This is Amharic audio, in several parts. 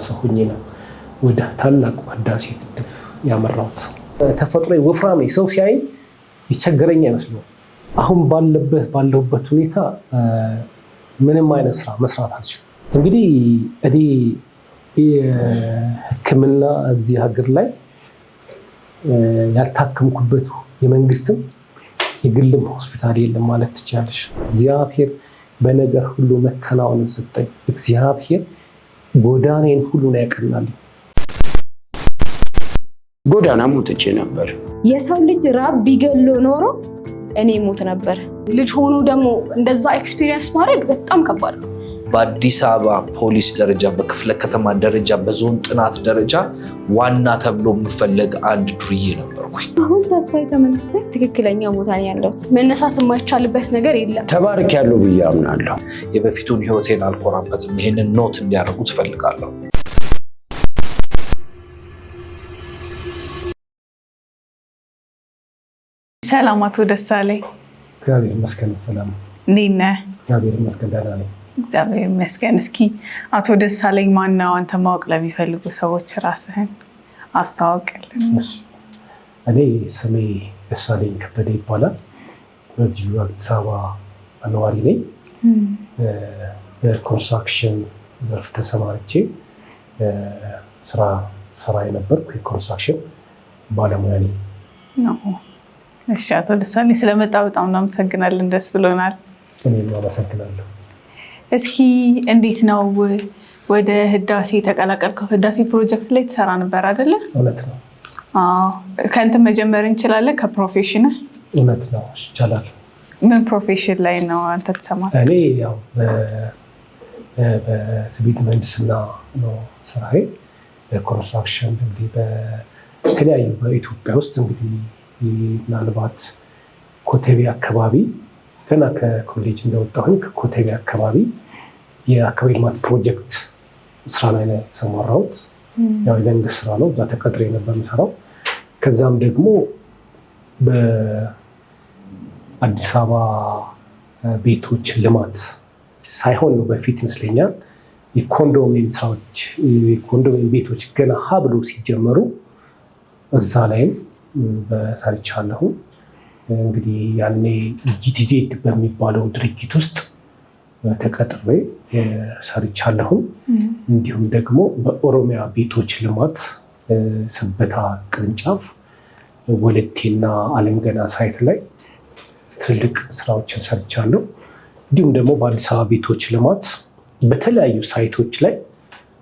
ሰው ሆኜ ነው ወደ ታላቁ ህዳሴ ግድብ ያመራሁት። ተፈጥሮ ወፍራም ሰው ሲያይ ይቸገረኝ አይመስልም። አሁን ባለሁበት ሁኔታ ምንም አይነት ስራ መስራት አልችልም። እንግዲህ እኔ የሕክምና እዚህ ሀገር ላይ ያልታከምኩበት የመንግስትም የግልም ሆስፒታል የለም ማለት ትችላለሽ። እግዚአብሔር በነገር ሁሉ መከናወንን ሰጠኝ። እግዚአብሔር ጎዳናዬን ሁሉ ነው ያቀናልኝ። ጎዳና ሞትቼ ነበር። የሰው ልጅ ራብ ቢገሎ ኖሮ እኔ ሞት ነበር። ልጅ ሆኖ ደግሞ እንደዛ ኤክስፒሪየንስ ማድረግ በጣም ከባድ ነው። በአዲስ አበባ ፖሊስ ደረጃ፣ በክፍለ ከተማ ደረጃ፣ በዞን ጥናት ደረጃ ዋና ተብሎ የምፈለግ አንድ ዱርዬ ነበርኩኝ። አሁን ተስፋ የተመለሰ ትክክለኛ ቦታ ነው ያለው። መነሳት የማይቻልበት ነገር የለም። ተባርክ ያለው ብዬ አምናለሁ። የበፊቱን ህይወቴን አልኮራበትም። ይህንን ኖት እንዲያደርጉ ትፈልጋለሁ። ሰላም አቶ ደሳለኝ። እግዚአብሔር ይመስገን። ሰላም እንዴት ነህ? እግዚአብሔር ይመስገን ደህና ነኝ። እግዚአብሔር ይመስገን። እስኪ አቶ ደሳለኝ ማነው? አንተ ማወቅ ለሚፈልጉ ሰዎች ራስህን አስተዋውቅልን። እኔ ስሜ ደሳለኝ ከበደ ይባላል። በዚሁ አዲስ አበባ ነዋሪ ነኝ። በኮንስትራክሽን ዘርፍ ተሰማርቼ ስራ የነበርኩ የኮንስትራክሽን ባለሙያ ነኝ። እሺ አቶ ደሳለኝ ስለመጣ በጣም እናመሰግናለን። ደስ ብሎናል። እኔም አመሰግናለሁ። እስኪ እንዴት ነው ወደ ህዳሴ ተቀላቀልከው? ህዳሴ ፕሮጀክት ላይ ትሰራ ነበር አይደለ? እውነት ነው። ከእንትን መጀመር እንችላለን? ከፕሮፌሽን? እውነት ነው፣ ይቻላል። ምን ፕሮፌሽን ላይ ነው አንተ ትሰማለህ? እኔ ያው በሲቪል ምህንድስና ነው ስራዬ። በኮንስትራክሽን እንግዲህ በተለያዩ በኢትዮጵያ ውስጥ እንግዲህ ምናልባት ኮተቤ አካባቢ ገና ከኮሌጅ እንደወጣሁኝ ከኮተቤ አካባቢ የአካባቢ ልማት ፕሮጀክት ስራ ላይ ነው የተሰማራሁት። ያው የመንግስት ስራ ነው፣ እዛ ተቀጥሬ ነበር የምሰራው። ከዛም ደግሞ በአዲስ አበባ ቤቶች ልማት ሳይሆን ነው በፊት ይመስለኛል የኮንዶሚኒየም ስራዎች፣ የኮንዶሚኒየም ቤቶች ገና ሀ ብሎ ሲጀመሩ እዛ ላይም በሰርቻለሁ። እንግዲህ ያኔ ጂቲዜድ በሚባለው ድርጅት ውስጥ ተቀጥሬ ሰርቻለሁ። እንዲሁም ደግሞ በኦሮሚያ ቤቶች ልማት ሰበታ ቅርንጫፍ ወለቴና አለም ገና ሳይት ላይ ትልቅ ስራዎችን ሰርቻለሁ። እንዲሁም ደግሞ በአዲስ አበባ ቤቶች ልማት በተለያዩ ሳይቶች ላይ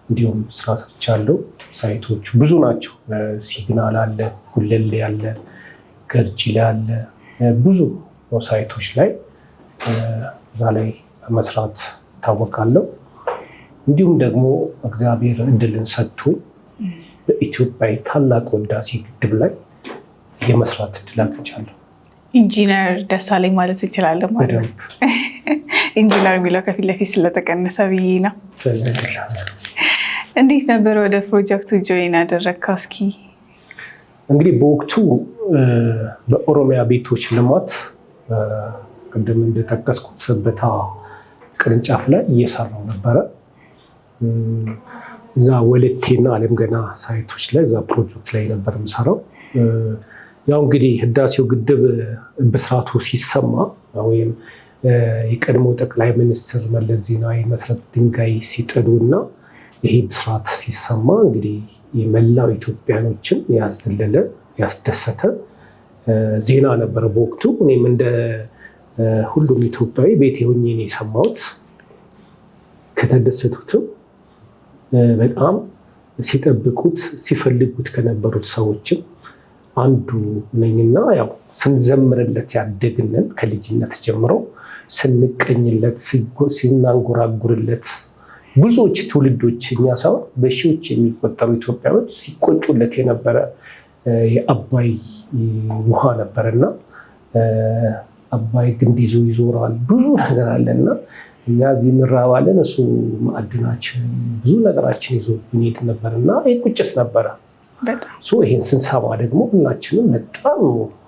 እንዲሁም ስራ ሰርቻለሁ። ሳይቶቹ ብዙ ናቸው። ሲግናል አለ፣ ጉለሌ አለ፣ ገርጂ ላይ አለ። ብዙ ሳይቶች ላይ እዛ ላይ መስራት ታወቃለሁ። እንዲሁም ደግሞ እግዚአብሔር እድልን ሰጥቶኝ በኢትዮጵያ ታላቁ ህዳሴ ግድብ ላይ የመስራት እድል አግኝቻለሁ። ኢንጂነር ደሳለኝ ማለት እንችላለን ማለት ነው። ኢንጂነር የሚለው ከፊት ለፊት ስለተቀነሰ ብዬ ነው። እንዴት ነበር ወደ ፕሮጀክቱ ጆይን ያደረግከው? እስኪ እንግዲህ በወቅቱ በኦሮሚያ ቤቶች ልማት ቅድም እንደጠቀስኩት ሰበታ ቅርንጫፍ ላይ እየሰራው ነበረ። እዛ ወለቴና አለም ገና ሳይቶች ላይ እዛ ፕሮጀክት ላይ ነበር የምሰራው። ያው እንግዲህ ህዳሴው ግድብ ብስራቱ ሲሰማ ወይም የቀድሞ ጠቅላይ ሚኒስትር መለስ ዜናዊ መሰረት ድንጋይ ሲጥሉ እና ይሄ ብስራት ሲሰማ እንግዲህ የመላው ኢትዮጵያኖችን ያስዘለለ ያስደሰተ ዜና ነበረ በወቅቱ። እኔም እንደ ሁሉም ኢትዮጵያዊ ቤቴ ሆኜ ነው የሰማሁት። ከተደሰቱትም በጣም ሲጠብቁት ሲፈልጉት ከነበሩት ሰዎችም አንዱ ነኝና ያው ስንዘምርለት ያደግነን ከልጅነት ጀምሮ ስንቀኝለት ሲናንጎራጉርለት ብዙዎች ትውልዶች እኛ ሰው በሺዎች የሚቆጠሩ ኢትዮጵያኖች ሲቆጩለት የነበረ የአባይ ውሃ ነበርና አባይ ግንድ ይዞ ይዞራል ብዙ ነገር አለና እኛ እዚህ እንራባለን፣ እሱ ማዕድናችን ብዙ ነገራችን ይዞ ብንሄድ ነበርና ቁጭት ነበረ። ይሄን ስንሰማ ደግሞ ሁላችንም በጣም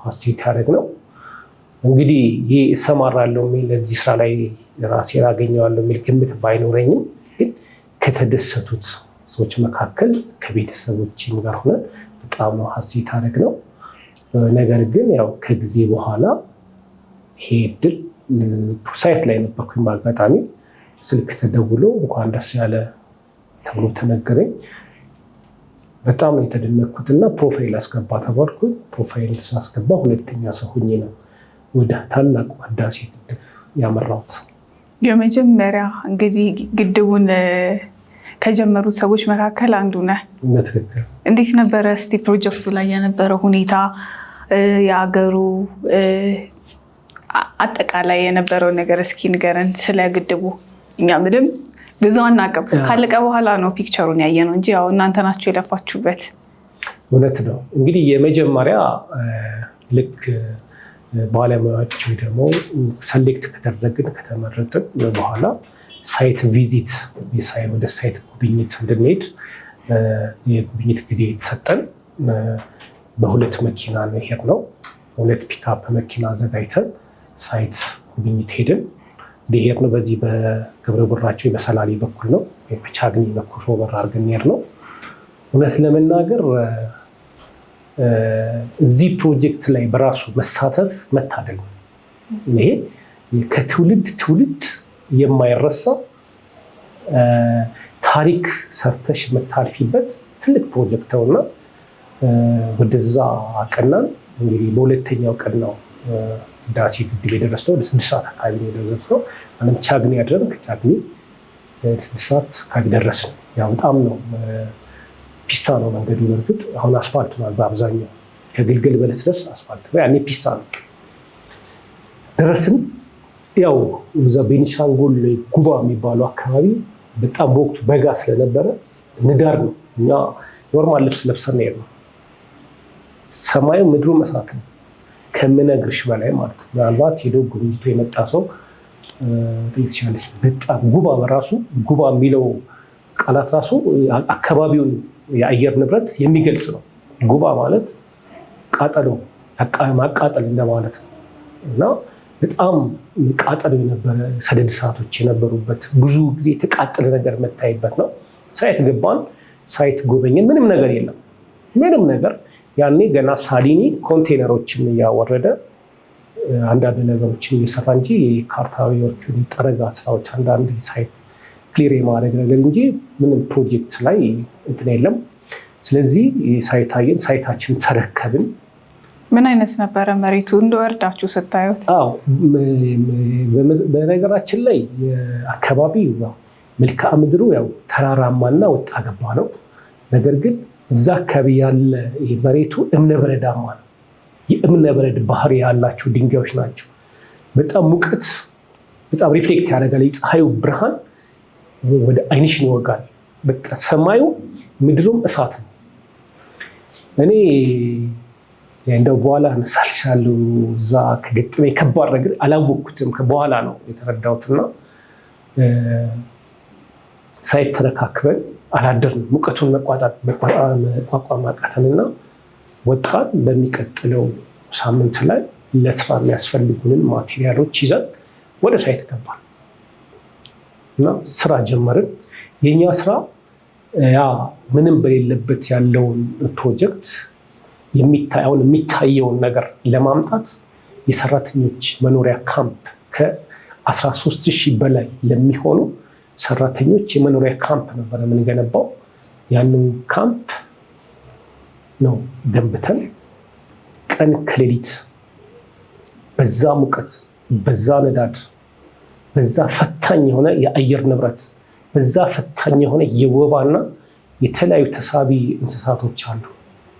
ሀሴት ያደረግነው እንግዲህ ይሄ እሰማራለሁ የሚል ለዚህ ስራ ላይ ራሴን አገኘዋለሁ የሚል ግምት ባይኖረኝም ግን ከተደሰቱት ሰዎች መካከል ከቤተሰቦችም ጋር ሆነ በጣም ነው ሀሴት አደረግ ነው። ነገር ግን ያው ከጊዜ በኋላ ይሄ እድል ሳይት ላይ ነበርኩኝ። በአጋጣሚ ስልክ ተደውሎ እንኳን ደስ ያለ ተብሎ ተነገረኝ። በጣም ነው የተደነኩትና ፕሮፋይል አስገባ ተባልኩ። ፕሮፋይል ሳስገባ ሁለተኛ ሰው ሆኜ ነው ወደ ታላቁ ህዳሴ ግድብ ያመራሁት። የመጀመሪያ እንግዲህ ግድቡን ከጀመሩት ሰዎች መካከል አንዱ ነህ። በትክክል። እንዴት ነበረ እስቲ ፕሮጀክቱ ላይ የነበረው ሁኔታ፣ የአገሩ አጠቃላይ የነበረው ነገር እስኪ ንገረን ስለ ግድቡ። እኛ ምንም ብዙ አናውቅም። ካለቀ በኋላ ነው ፒክቸሩን ያየ ነው እንጂ ያው እናንተ ናችሁ የለፋችሁበት። እውነት ነው። እንግዲህ የመጀመሪያ ልክ ባለሙያዎች ደግሞ ሰሌክት ከተደረግን ከተመረጥን በኋላ ሳይት ቪዚት ወደ ሳይት ጉብኝት እንድንሄድ የጉብኝት ጊዜ የተሰጠን በሁለት መኪና ነው የሄድነው። ሁለት ፒክአፕ መኪና አዘጋጅተን ሳይት ጉብኝት ሄድን። ነው በዚህ በገብረ ቡራቸው በሰላሌ በኩል ነው በቻግኒ በኩል ሾበር አድርገን ሄድ ነው። እውነት ለመናገር እዚህ ፕሮጀክት ላይ በራሱ መሳተፍ መታደል ነው። ይሄ ከትውልድ ትውልድ የማይረሳ ታሪክ ሰርተሽ የምታልፊበት ትልቅ ፕሮጀክት ነውና ወደዛ አቀናን። እንግዲህ በሁለተኛው ቀን ነው ህዳሴ ግድብ የደረስነው። ወደ 6 ሰዓት አካባቢ ነው የደረስነው። አለም ቻግኒ ያድረን ከቻግኒ 6 ሰዓት አካባቢ ደረስን። ያው በጣም ነው ፒስታ ነው መንገዱ። በርግጥ አሁን አስፋልት ነው በአብዛኛው ከግልገል በለስ ድረስ አስፋልት ነው። ያኔ ፒስታ ነው። ደረስን። ያው እዛ ቤኒሻንጉል ጉባ የሚባለው አካባቢ በጣም በወቅቱ በጋ ስለነበረ ንዳር ነው። እኛ ኖርማል ልብስ ለብሰን ነው የሄድነው። ሰማዩ ምድሩ እሳት ነው ከምነግርሽ በላይ ማለት ነው። ምናልባት ሄዶ ጉብኝቱ የመጣ ሰው ትችላለች። በጣም ጉባ በራሱ ጉባ የሚለው ቃላት ራሱ አካባቢውን የአየር ንብረት የሚገልጽ ነው። ጉባ ማለት ቃጠሎ ማቃጠል እንደማለት ነው እና በጣም ቃጠሎ የነበረ ሰደድ እሳቶች የነበሩበት ብዙ ጊዜ የተቃጠለ ነገር መታይበት ነው። ሳይት ገባን፣ ሳይት ጎበኘን። ምንም ነገር የለም፣ ምንም ነገር። ያኔ ገና ሳሊኒ ኮንቴነሮችን እያወረደ አንዳንድ ነገሮችን እየሰራ እንጂ የካርታዊ ወርኪን ጠረጋ ስራዎች አንዳንድ ሳይት ክሊር የማድረግ ነገር እንጂ ምንም ፕሮጀክት ላይ እንትን የለም። ስለዚህ ሳይታየን ሳይታችን ተረከብን። ምን አይነት ነበረ መሬቱ እንደወርዳችሁ ስታዩት? በነገራችን ላይ አካባቢ መልክዓ ምድሩ ያው ተራራማና ወጣ ገባ ነው። ነገር ግን እዛ አካባቢ ያለ መሬቱ እምነበረዳማ ነው። የእምነበረድ ባህሪ ያላቸው ድንጋዮች ናቸው። በጣም ሙቀት በጣም ሪፍሌክት ያደርጋል። የፀሐዩ ብርሃን ወደ አይንሽን ይወጋል። በቃ ሰማዩ ምድሩም እሳት ነው። እኔ እንደው በኋላ አነሳልሻለሁ። እዛ ከገጠመኝ ከባድ ነገር አላወቅኩትም፣ በኋላ ነው የተረዳሁትና ሳይት ተረካክበን አላደርንም። ሙቀቱን መቋቋም አቃተንና ወጣን። በሚቀጥለው ሳምንት ላይ ለስራ የሚያስፈልጉንን ማቴሪያሎች ይዘን ወደ ሳይት ገባን እና ስራ ጀመርን። የኛ ስራ ያ ምንም በሌለበት ያለውን ፕሮጀክት የሚታየውን ነገር ለማምጣት የሰራተኞች መኖሪያ ካምፕ ከ13,000 በላይ ለሚሆኑ ሰራተኞች የመኖሪያ ካምፕ ነበር የምንገነባው። ያንን ካምፕ ነው ገንብተን ቀን ከሌሊት በዛ ሙቀት፣ በዛ ነዳድ፣ በዛ ፈታኝ የሆነ የአየር ንብረት፣ በዛ ፈታኝ የሆነ የወባና የተለያዩ ተሳቢ እንስሳቶች አሉ።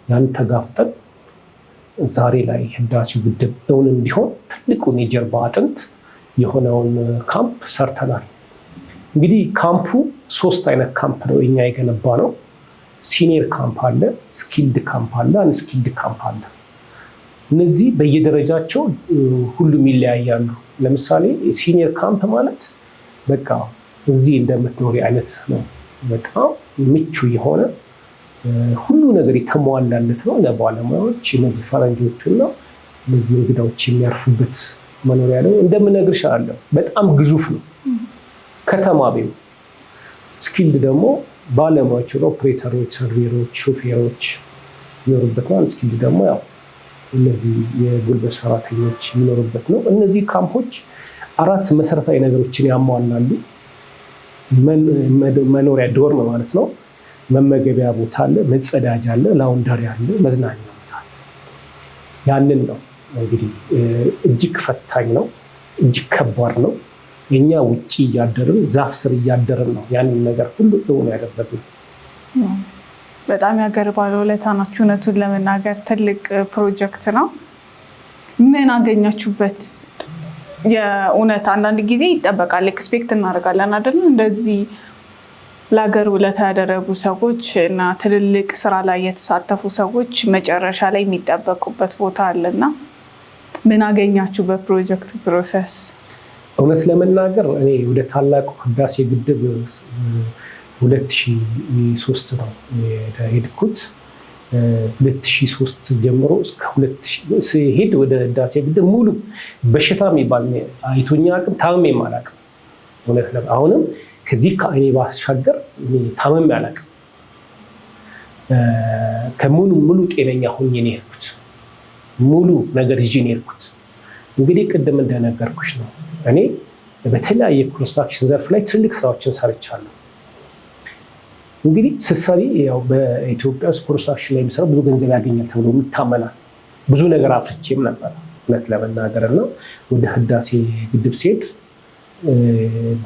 ያን ተጋፍጠን ዛሬ ላይ ህዳሴው ግድብ እውን እንዲሆን ትልቁን የጀርባ አጥንት የሆነውን ካምፕ ሰርተናል። እንግዲህ ካምፑ 3 አይነት ካምፕ ነው እኛ የገነባ ነው። ሲኒየር ካምፕ አለ፣ ስኪልድ ካምፕ አለ፣ አንስኪልድ ካምፕ አለ። እነዚህ በየደረጃቸው ሁሉም ይለያያሉ። ለምሳሌ ሲኒየር ካምፕ ማለት በቃ እዚህ እንደምትኖሪ አይነት ነው። በጣም ምቹ የሆነ ሁሉ ነገር የተሟላለት ነው ለባለሙያዎች። እነዚህ ፈረንጆቹና እነዚህ እንግዳዎች የሚያርፉበት መኖሪያ ነው። እንደምነግርሽ አለ በጣም ግዙፍ ነው ከተማ ቤው። ስኪልድ ደግሞ ባለሙያዎች፣ ኦፕሬተሮች፣ ሰርቬሮች፣ ሾፌሮች የሚኖሩበት ነው። አንስኪልድ ደግሞ ያው እነዚህ የጉልበት ሰራተኞች የሚኖሩበት ነው። እነዚህ ካምፖች 4 መሰረታዊ ነገሮችን ያሟላሉ። መኖሪያ ዶርም ማለት ነው። መመገቢያ ቦታ አለ፣ መጸዳጃ አለ፣ ላውንደሪ አለ፣ መዝናኛ ቦታ አለ። ያንን ነው እንግዲህ እጅግ ፈታኝ ነው፣ እጅግ ከባድ ነው። እኛ ውጭ እያደርን ዛፍ ስር እያደርን ነው ያንን ነገር ሁሉ እውን ያደረግነው። በጣም የሀገር ባለውለታ ናችሁ። እውነቱን ለመናገር ትልቅ ፕሮጀክት ነው። ምን አገኛችሁበት? የእውነት አንዳንድ ጊዜ ይጠበቃል፣ ኤክስፔክት እናደርጋለን አይደል? እንደዚህ ለሀገር ውለታ ያደረጉ ሰዎች እና ትልልቅ ስራ ላይ የተሳተፉ ሰዎች መጨረሻ ላይ የሚጠበቁበት ቦታ አለና ምን አገኛችሁ በፕሮጀክት ፕሮሰስ? እውነት ለመናገር እኔ ወደ ታላቁ ህዳሴ ግድብ 2003 ነው የሄድኩት። 2003 ጀምሮ እስከ 2000 ሲሄድ ወደ ህዳሴ ግድብ ሙሉ በሽታ የሚባል አይቶኛ አቅም ታመሜም አላውቅም። እውነት አሁንም ከዚህ ከአይኔ ባሻገር ታመሜ አላውቅም። ሙሉ ጤነኛ ሆኜ ነው የሄድኩት። ሙሉ ነገር ይዤ ነው የሄድኩት። እንግዲህ ቅድም እንደነገርኩሽ ነው እኔ በተለያየ ኮንስትራክሽን ዘርፍ ላይ ትልቅ ስራዎችን ሰርቻለሁ። እንግዲህ ስትሰሪ ያው በኢትዮጵያ ውስጥ ኮንስትራክሽን ላይ የሚሰራው ብዙ ገንዘብ ያገኛል ተብሎ ይታመናል። ብዙ ነገር አፍርቼም ነበር እውነት ለመናገር እና ወደ ህዳሴ ግድብ ሲሄድ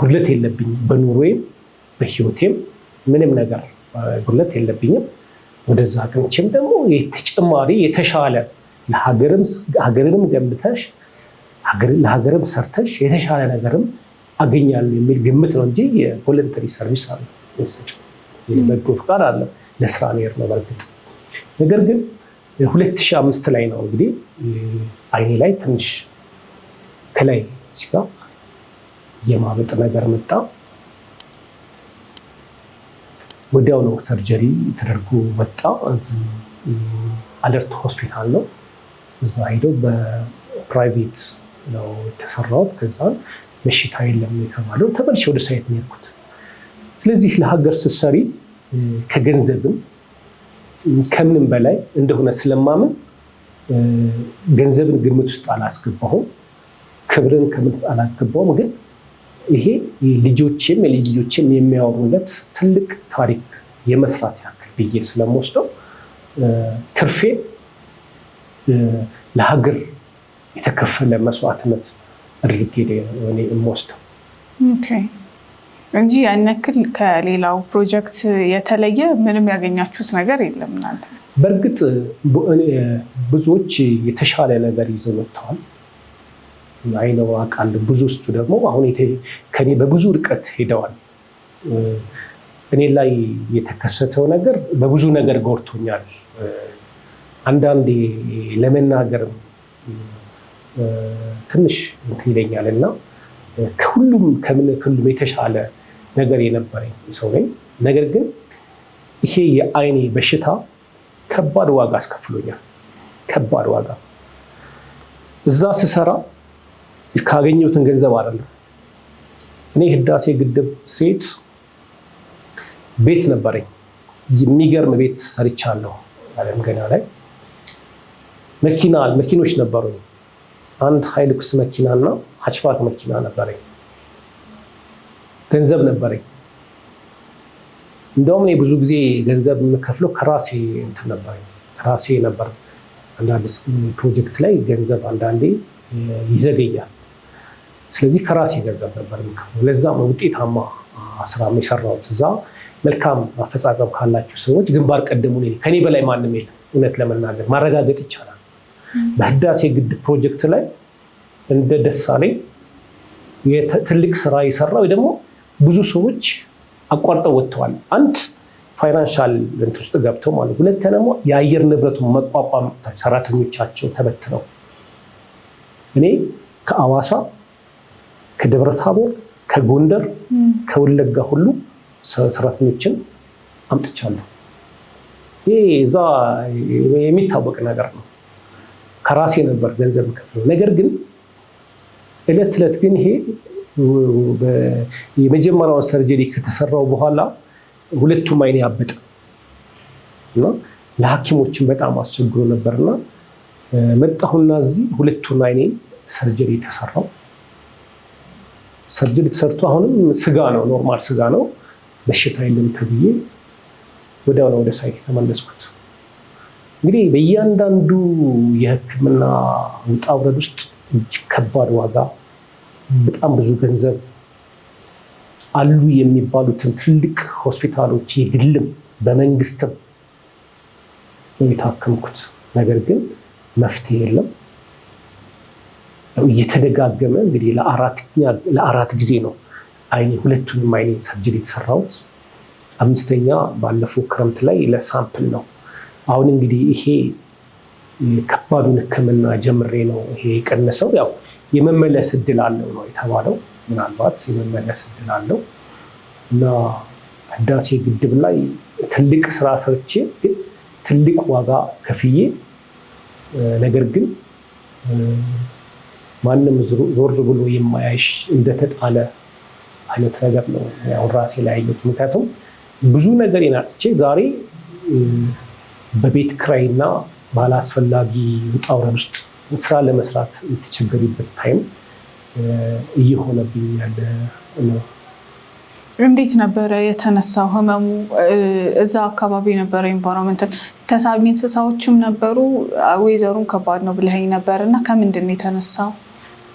ጉድለት የለብኝም። በኑሮዬም በህይወቴም ምንም ነገር ጉድለት የለብኝም። ወደዛ አቅንቼም ደግሞ ተጨማሪ የተሻለ ሀገርንም ገንብተሽ ለሀገርም ሰርተሽ የተሻለ ነገርም አገኛለሁ የሚል ግምት ነው እንጂ የቮለንተሪ ሰርቪስ አለ በጎ ፍቃድ አለ ለስራ ነው ነው በርግጥ። ነገር ግን 2005 ላይ ነው እንግዲህ አይኔ ላይ ትንሽ ከላይ ሲጋ የማበጥ ነገር መጣ። ወዲያው ነው ሰርጀሪ ተደርጎ ወጣ። አለርት ሆስፒታል ነው እዛ ሄደው በፕራይቬት ነው የተሰራው። ከዛ በሽታ የለም የተባለው ተመልሼ ወደ ሳይት ነው የሄድኩት። ስለዚህ ለሀገር ስትሰሪ ከገንዘብም ከምንም በላይ እንደሆነ ስለማምን ገንዘብን ግምት ውስጥ አላስገባሁም፣ ክብርን ግምት ውስጥ አላስገባሁም። ግን ይሄ ልጆቼም የልጆቼም የሚያወሩለት ትልቅ ታሪክ የመስራት ያክል ብዬ ስለምወስደው ትርፌ ለሀገር የተከፈለ መስዋዕትነት አድርጌ እኔ የምወስደው እንጂ ያን ያክል ከሌላው ፕሮጀክት የተለየ ምንም ያገኛችሁት ነገር የለም እናንተ? በእርግጥ ብዙዎች የተሻለ ነገር ይዘው መጥተዋል። አይነው አውቃለሁ። ብዙዎቹ ደግሞ አሁን ከኔ በብዙ ርቀት ሄደዋል። እኔ ላይ የተከሰተው ነገር በብዙ ነገር ጎድቶኛል። አንዳንዴ ለመናገር ትንሽ እንትን ይለኛል እና ከሁሉም የተሻለ ነገር የነበረኝ ሰው ነኝ። ነገር ግን ይሄ የአይኔ በሽታ ከባድ ዋጋ አስከፍሎኛል። ከባድ ዋጋ። እዛ ስሰራ ካገኘሁትን ገንዘብ አይደለም። እኔ ህዳሴ ግድብ ሴት ቤት ነበረኝ። የሚገርም ቤት ሰርቻለሁ። አለም ገና ላይ መኪኖች ነበሩኝ። አንድ ሃይሉክስ መኪናና ሃችባክ መኪና ነበረኝ። ገንዘብ ነበረኝ። እንደውም እኔ ብዙ ጊዜ ገንዘብ የምከፍለው ከራሴ እንትን ነበረኝ። ራሴ ነበር። አንዳንድ ፕሮጀክት ላይ ገንዘብ አንዳንዴ ይዘገያል። ስለዚህ ከራሴ ገንዘብ ነበር የምከፍለው። ለዛም ውጤታማ ስራ የሰራሁት። እዛ መልካም አፈጻጸም ካላችሁ ሰዎች ግንባር ቀደሙ ነኝ። ከኔ በላይ ማንም የለም። እውነት ለመናገር ማረጋገጥ ይቻላል። በህዳሴ ግድብ ፕሮጀክት ላይ እንደ ደሳለኝ ትልቅ ስራ የሰራ ወይ ደግሞ ብዙ ሰዎች አቋርጠው ወጥተዋል። አንድ ፋይናንሻል እንትን ውስጥ ገብተው ማለት፣ ሁለተኛ ደግሞ የአየር ንብረቱን መቋቋም ሰራተኞቻቸው ተበትነው እኔ ከአዋሳ ከደብረ ታቦር ከጎንደር ከወለጋ ሁሉ ሰራተኞችን አምጥቻለሁ። ይሄ እዛ የሚታወቅ ነገር ነው። ከራሴ ነበር ገንዘብ ከፍለው። ነገር ግን እለት እለት ግን ይሄ የመጀመሪያውን ሰርጀሪ ከተሰራው በኋላ ሁለቱም አይኔ ያበጠ እና ለሐኪሞችን በጣም አስቸግሮ ነበርና መጣሁና እዚህ ሁለቱን አይኔን ሰርጀሪ ተሰራው። ሰርጀሪ ተሰርቶ አሁንም ስጋ ነው፣ ኖርማል ስጋ ነው፣ በሽታ የለም ተብዬ ወዲያው ነው ወደ ሳይት የተመለስኩት። እንግዲህ በእያንዳንዱ የሕክምና ውጣ ውረድ ውስጥ እጅግ ከባድ ዋጋ፣ በጣም ብዙ ገንዘብ አሉ የሚባሉትን ትልቅ ሆስፒታሎች የግልም በመንግስትም ነው የታከምኩት። ነገር ግን መፍትሄ የለም። እየተደጋገመ እንግዲህ ለአራት ጊዜ ነው ሁለቱንም አይኔ ሰርጀሪ የተሰራሁት። 5ኛ ባለፈው ክረምት ላይ ለሳምፕል ነው። አሁን እንግዲህ ይሄ ከባዱን ሕክምና ጀምሬ ነው ይሄ የቀነሰው። ያው የመመለስ እድል አለው ነው የተባለው። ምናልባት የመመለስ እድል አለው እና ህዳሴ ግድብ ላይ ትልቅ ስራ ሰርቼ ግን ትልቅ ዋጋ ከፍዬ ነገር ግን ማንም ዞር ብሎ የማያይሽ እንደተጣለ አይነት ነገር ነው ያው ራሴ ላይ ያየሁት። ምክንያቱም ብዙ ነገር አጥቼ ዛሬ በቤት ክራይና ባላስፈላጊ ውጣ ውረድ ውስጥ ስራ ለመስራት የተቸገሩበት ታይም እየሆነብኝ ያለ ነው። እንዴት ነበረ የተነሳው ህመሙ? እዛ አካባቢ ነበረ ኢንቫይሮንመንት ተሳቢ እንስሳዎችም ነበሩ። ወይዘሩም ከባድ ነው ብለኸኝ ነበር እና ከምንድን ነው የተነሳው?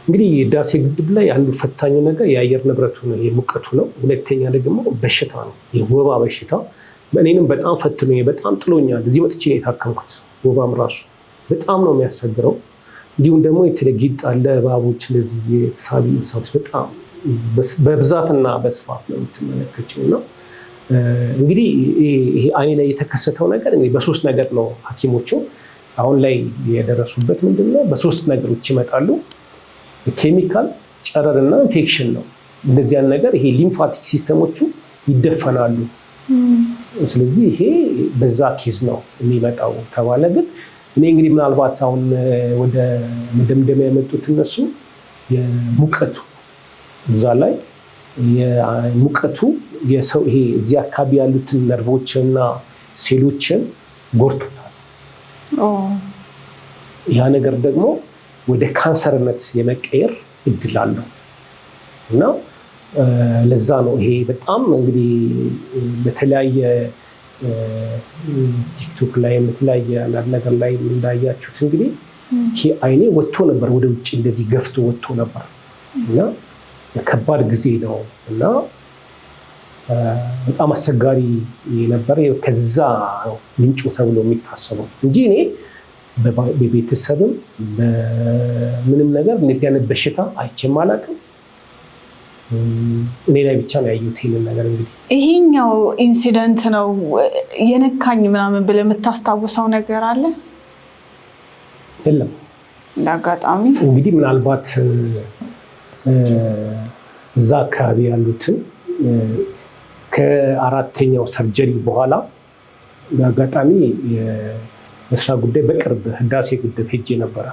እንግዲህ ህዳሴ ግድብ ላይ አንዱ ፈታኙ ነገር የአየር ንብረቱ ነው፣ የሙቀቱ ነው። ሁለተኛ ደግሞ በሽታ ነው፣ የወባ በሽታ። እኔንም በጣም ፈትኖ በጣም ጥሎኛል። እዚህ መጥቼ ነው የታከምኩት። ወባም ራሱ በጣም ነው የሚያስቸግረው። እንዲሁም ደግሞ ጊንጥ አለ፣ እባቦች፣ እንደዚህ የተሳቢ እንስሳዎች በጣም በብዛትና በስፋት ነው የምትመለከችው። እና እንግዲህ ይሄ አይኔ ላይ የተከሰተው ነገር በሶስት ነገር ነው ሐኪሞቹ አሁን ላይ የደረሱበት። ምንድነው? በሶስት ነገሮች ይመጣሉ። ኬሚካል፣ ጨረርና ኢንፌክሽን ነው። እንደዚያን ነገር ይሄ ሊምፋቲክ ሲስተሞቹ ይደፈናሉ። ስለዚህ ይሄ በዛ ኬዝ ነው የሚመጣው ተባለ። ግን እኔ እንግዲህ ምናልባት አሁን ወደ መደምደሚያ የመጡት እነሱ የሙቀቱ እዛ ላይ የሙቀቱ የሰው ይሄ እዚህ አካባቢ ያሉትን ነርቮችንና ሴሎችን ጎድቶታል። ያ ነገር ደግሞ ወደ ካንሰርነት የመቀየር እድል አለው እና ለዛ ነው ይሄ በጣም እንግዲህ በተለያየ ቲክቶክ ላይ በተለያየ ነገር ላይ እንዳያችሁት እንግዲህ ይሄ አይኔ ወጥቶ ነበር፣ ወደ ውጭ እንደዚህ ገፍቶ ወጥቶ ነበር እና ከባድ ጊዜ ነው እና በጣም አስቸጋሪ ነበር። ከዛ ምንጩ ተብሎ የሚታሰበው እንጂ እኔ በቤተሰብም በምንም ነገር እንደዚህ አይነት በሽታ አይቼም አላውቅም። እኔ ላይ ብቻ ነው ያየሁት ይሄንን ነገር። እንግዲህ ይሄኛው ኢንሲደንት ነው የነካኝ ምናምን ብለህ የምታስታውሰው ነገር አለ? የለም። እንዳጋጣሚ እንግዲህ ምናልባት እዛ አካባቢ ያሉትን ከ4ኛው ሰርጀሪ በኋላ በአጋጣሚ የስራ ጉዳይ በቅርብ ህዳሴ ግድብ ሄጄ ነበረ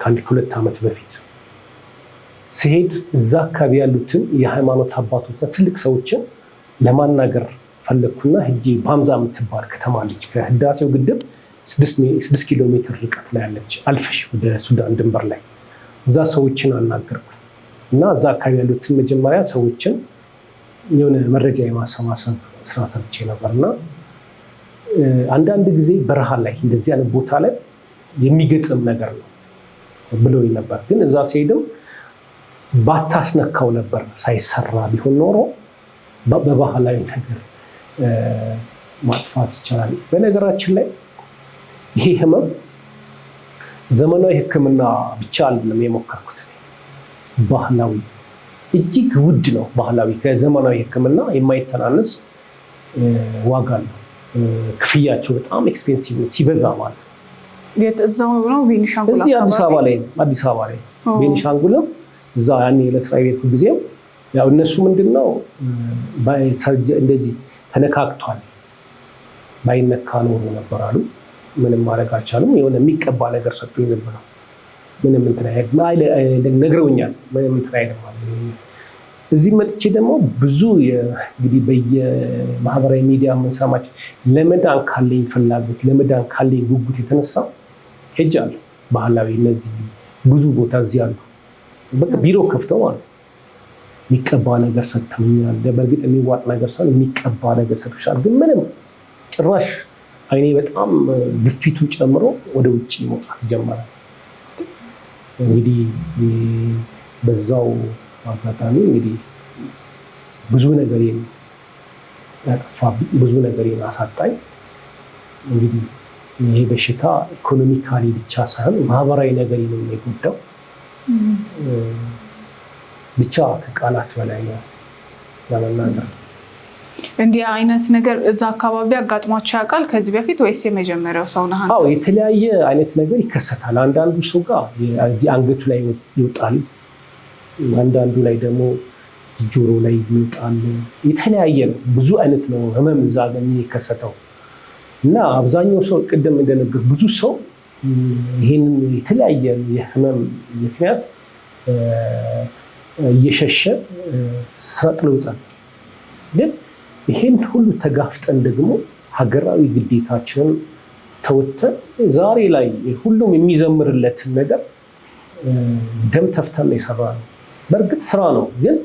ከ2 ዓመት በፊት። ሲሄድ እዛ አካባቢ ያሉትን የሃይማኖት አባቶችና ትልቅ ሰዎችን ለማናገር ፈለግኩና ሄጄ ባምዛ የምትባል ከተማ አለች ከህዳሴው ግድብ 6 ኪሎ ሜትር ርቀት ላይ ያለች አልፈሽ ወደ ሱዳን ድንበር ላይ እዛ ሰዎችን አናገርኩ እና እዛ አካባቢ ያሉትን መጀመሪያ ሰዎችን የሆነ መረጃ የማሰባሰብ ስራ ሰርቼ ነበርና አንዳንድ ጊዜ በረሃ ላይ እንደዚህ አይነት ቦታ ላይ የሚገጥም ነገር ነው ብሎኝ ነበር። ግን እዛ ሲሄድም ባታስነካው ነበር ሳይሰራ ቢሆን ኖሮ በባህላዊ ነገር ማጥፋት ይቻላል። በነገራችን ላይ ይሄ ህመም ዘመናዊ ሕክምና ብቻ አይደለም የሞከርኩት። ባህላዊ እጅግ ውድ ነው። ባህላዊ ከዘመናዊ ሕክምና የማይተናነስ ዋጋ ነው። ክፍያቸው በጣም ኤክስፔንሲቭ ነው ሲበዛ ማለት ነው። እዛው ነው ቤኒሻንጉል እዚህ አዲስ አበባ ላይ ቤኒሻንጉልም እዛ ያኔ ለስራ የሄድኩ ጊዜም ያው እነሱ ምንድነው እንደዚህ ተነካክቷል ባይነካ ኖሮ ነበር አሉ። ምንም ማድረግ አልቻሉም። የሆነ የሚቀባ ነገር ሰጡኝ ነበር። ምንም እንትን አይደለም ነግረውኛል። ምንም እንትን አይደለም እዚህ መጥቼ ደግሞ ብዙ እንግዲህ በየማህበራዊ ሚዲያ የምንሰማቸው ለመዳን ካለኝ ፍላጎት ለመዳን ካለኝ ጉጉት የተነሳ ሄጃለሁ። ባህላዊ እነዚህ ብዙ ቦታ እዚህ አሉ። በቃ ቢሮ ከፍተው ማለት ነው። የሚቀባ ነገር ሰጥተውኛል። በእርግጥ የሚዋጥ ነገር ሳይሆን የሚቀባ ነገር ሰጥቶሻል። ግን ምንም ጭራሽ አይኔ በጣም ግፊቱ ጨምሮ ወደ ውጭ መውጣት ጀመረ። እንግዲህ በዛው አጋጣሚ እንግዲህ ብዙ ነገሬን ያጠፋብኝ፣ ብዙ ነገሬን አሳጣኝ። እንግዲህ ይሄ በሽታ ኢኮኖሚካሊ ብቻ ሳይሆን ማህበራዊ ነገሬንም የጎዳው ብቻ ከቃላት በላይ ነው ለመናገር። እንዲህ አይነት ነገር እዛ አካባቢ አጋጥሟቸው ያውቃል ከዚህ በፊት ወይስ የመጀመሪያው ሰው ነህ? አዎ የተለያየ አይነት ነገር ይከሰታል። አንዳንዱ ሰው ጋር አንገቱ ላይ ይወጣል፣ አንዳንዱ ላይ ደግሞ ጆሮ ላይ ይወጣል። የተለያየ ነው፣ ብዙ አይነት ነው ህመም እዛ ጋር የሚከሰተው እና አብዛኛው ሰው ቅድም እንደነገር ብዙ ሰው ይህንን የተለያየ የህመም ምክንያት እየሸሸ ስራ ጥሎ ይወጣል። ግን ይሄን ሁሉ ተጋፍጠን ደግሞ ሀገራዊ ግዴታችንን ተወጥተን ዛሬ ላይ ሁሉም የሚዘምርለትን ነገር ደም ተፍተን የሰራ ነው። በእርግጥ ስራ ነው፣ ግን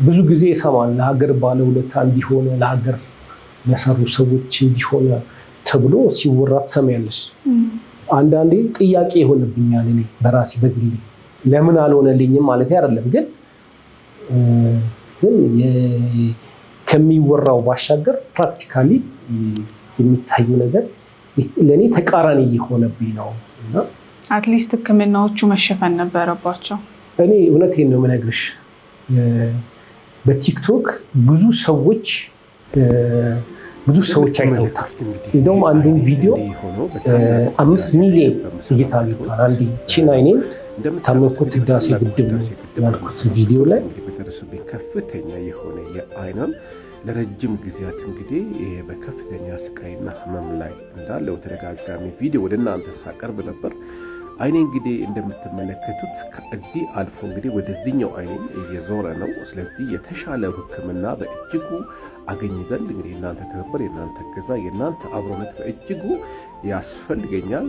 ብዙ ጊዜ ይሰማል ለሀገር ባለውለታ እንዲሆነ ለሀገር ለሰሩ ሰዎች እንዲሆነ ተብሎ ሲወራ ትሰሚያለሽ። አንዳንዴ ጥያቄ ይሆንብኛል እኔ በራሴ በግሌ ለምን አልሆነልኝም ማለት አይደለም፣ ግን ከሚወራው ባሻገር ፕራክቲካሊ የሚታዩ ነገር ለእኔ ተቃራኒ እየሆነብኝ ነው እና አትሊስት ሕክምናዎቹ መሸፈን ነበረባቸው። እኔ እውነቴን ነው የምነግርሽ። በቲክቶክ ብዙ ሰዎች አይተውታል። እንደውም አንዱን ቪዲዮ 5 ሚሊዮን እይታ አግኝቷል። አንዴ ቺን አይኔን ታመምኩት ህዳሴ ግድብ ነው ያልኩት ቪዲዮ ላይ በደረሰብኝ ከፍተኛ የሆነ የአይናም ለረጅም ጊዜያት እንግዲህ በከፍተኛ ስቃይና ህመም ላይ እንዳለ በተደጋጋሚ ቪዲዮ ወደ እናንተ ሳቀርብ ነበር። አይኔ እንግዲህ እንደምትመለከቱት ከዚህ አልፎ እንግዲህ ወደዚህኛው አይኔ እየዞረ ነው። ስለዚህ የተሻለ ሕክምና በእጅጉ አገኝ ዘንድ እንግዲህ እናንተ ትብብር፣ የእናንተ እገዛ፣ የእናንተ አብሮነት በእጅጉ ያስፈልገኛል።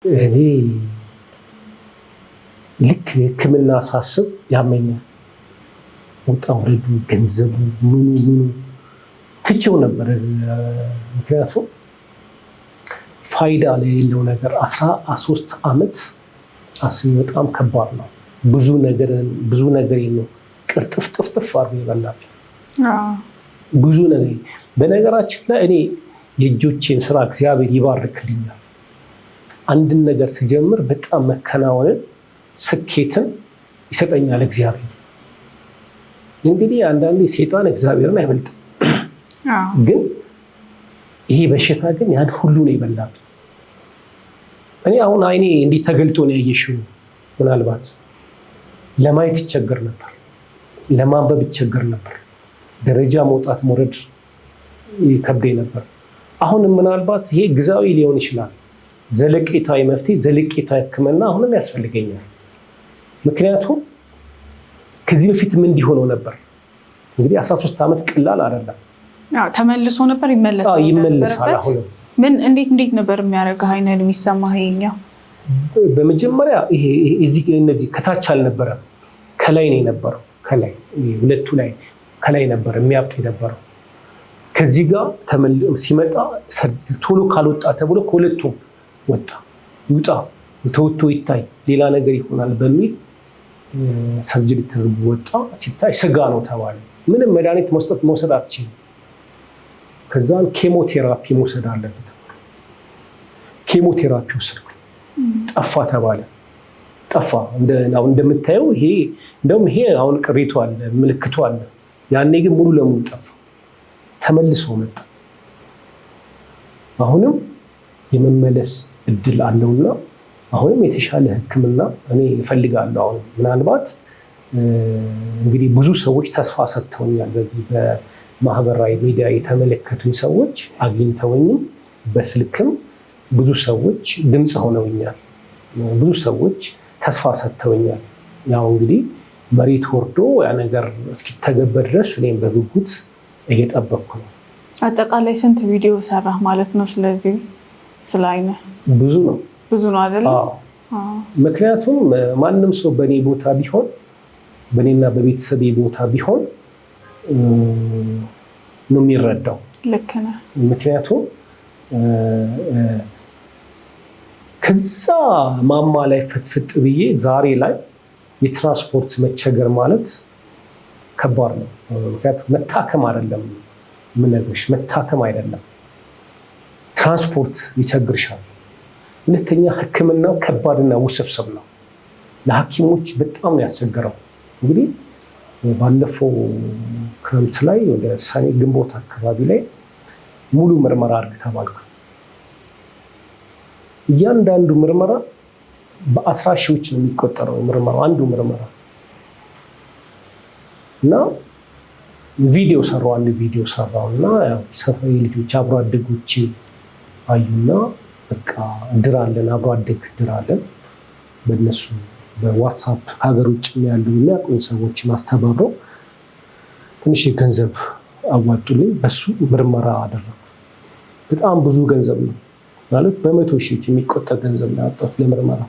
እኔ ልክ ሕክምና ሳስብ ያመኛል። ወጣ ወረዱ፣ ገንዘቡ፣ ምኑ ትቼው ነበር። ምክንያቱም ፋይዳ ላይ የሌለው ነገር 13 ዓመት አስቢ፣ በጣም ከባድ ነው። ብዙ ነገር ነው ቅርጥፍጥፍጥፍ አድርጎ ይበላል። ብዙ ነገር በነገራችን ላይ እኔ የእጆቼን ስራ እግዚአብሔር ይባርክልኛል። አንድን ነገር ስጀምር በጣም መከናወንን ስኬትን ይሰጠኛል እግዚአብሔር። እንግዲህ አንዳንዴ ሴጣን እግዚአብሔርን አይበልጥም፣ ግን ይሄ በሽታ ግን ያን ሁሉ ነው ይበላል። እኔ አሁን አይኔ እንዲህ ተገልጦ ነው ያየሽው። ምናልባት ለማየት ይቸገር ነበር፣ ለማንበብ ይቸገር ነበር፣ ደረጃ መውጣት መውረድ ይከብደኝ ነበር። አሁንም ምናልባት ይሄ ጊዜያዊ ሊሆን ይችላል። ዘለቄታዊ መፍትሄ፣ ዘለቄታዊ ሕክምና አሁንም ያስፈልገኛል። ምክንያቱም ከዚህ በፊት ምን እንዲሆነው ነበር እንግዲህ 13 ዓመት ቀላል አይደለም። ተመልሶ ነበር ይመለሳል። አሁንም ምን እንዴት ነበር የሚያደርገው? አይነን የሚሰማህ ይሄኛው በመጀመሪያ ይሄ እነዚህ ከታች አልነበረም፣ ከላይ ነው የነበረው። ከላይ ሁለቱ ላይ ከላይ ነበር የሚያብጥ የነበረው። ከዚህ ጋር ሲመጣ ቶሎ ካልወጣ ተብሎ ከሁለቱም ወጣ። ይውጣ፣ ተወቶ ይታይ፣ ሌላ ነገር ይሆናል በሚል ሰርጀሪ ተደርጎ ወጣ። ሲታይ ስጋ ነው ተባለ። ምንም መድኃኒት መውሰድ አትችልም። ከዛን ኬሞቴራፒ መውሰድ አለበት። ኬሞቴራፒ ወሰድኩ፣ ጠፋ ተባለ። ጠፋ። እንደምታየው ይሄ አሁን ቅሪቱ አለ፣ ምልክቱ አለ። ያኔ ግን ሙሉ ለሙሉ ጠፋ። ተመልሶ መጣ። አሁንም የመመለስ እድል አለውና አሁንም የተሻለ ሕክምና እኔ እፈልጋለሁ። አሁን ምናልባት እንግዲህ ብዙ ሰዎች ተስፋ ሰጥተውኛል። በዚህ ማህበራዊ ሚዲያ የተመለከቱኝ ሰዎች አግኝተውኝም በስልክም ብዙ ሰዎች ድምፅ ሆነውኛል። ብዙ ሰዎች ተስፋ ሰጥተውኛል። ያው እንግዲህ መሬት ወርዶ ያ ነገር እስኪተገበር ድረስ እኔም በጉጉት እየጠበቅኩ ነው። አጠቃላይ ስንት ቪዲዮ ሰራህ ማለት ነው? ስለዚህ ስለ አይነ ብዙ ነው አይደል? ምክንያቱም ማንም ሰው በእኔ ቦታ ቢሆን በእኔና በቤተሰቤ ቦታ ቢሆን ነው የሚረዳው። ልክ ነህ። ምክንያቱም ከዛ ማማ ላይ ፍጥፍጥ ብዬ ዛሬ ላይ የትራንስፖርት መቸገር ማለት ከባድ ነው። ምክንያቱም መታከም አይደለም የምነግርሽ፣ መታከም አይደለም፣ ትራንስፖርት ይቸግርሻል። ሁለተኛ ሕክምናው ከባድና ውስብስብ ነው። ለሐኪሞች በጣም ነው ያስቸገረው። እንግዲህ ባለፈው ክረምት ላይ ወደ ሰኔ ግንቦት አካባቢ ላይ ሙሉ ምርመራ አድርግ ተባልኩ። እያንዳንዱ ምርመራ በ10 ሺዎች ነው የሚቆጠረው ምርመራው፣ አንዱ ምርመራ እና አንድ ቪዲዮ ሰራው እና ሰፈሬ ልጆች አብሮ አደጎቼ አዩና በቃ ድር አለን፣ አብሮ አደግ ድር አለን። በእነሱ በዋትሳፕ ከሀገር ውጭ ያሉ የሚያውቁኝ ሰዎችን አስተባብረው ትንሽ ገንዘብ አዋጡልኝ። በሱ ምርመራ አደረኩ። በጣም ብዙ ገንዘብ ነው ማለት በ100 ሺዎች የሚቆጠር ገንዘብ ነው ያወጣሁት ለምርመራ።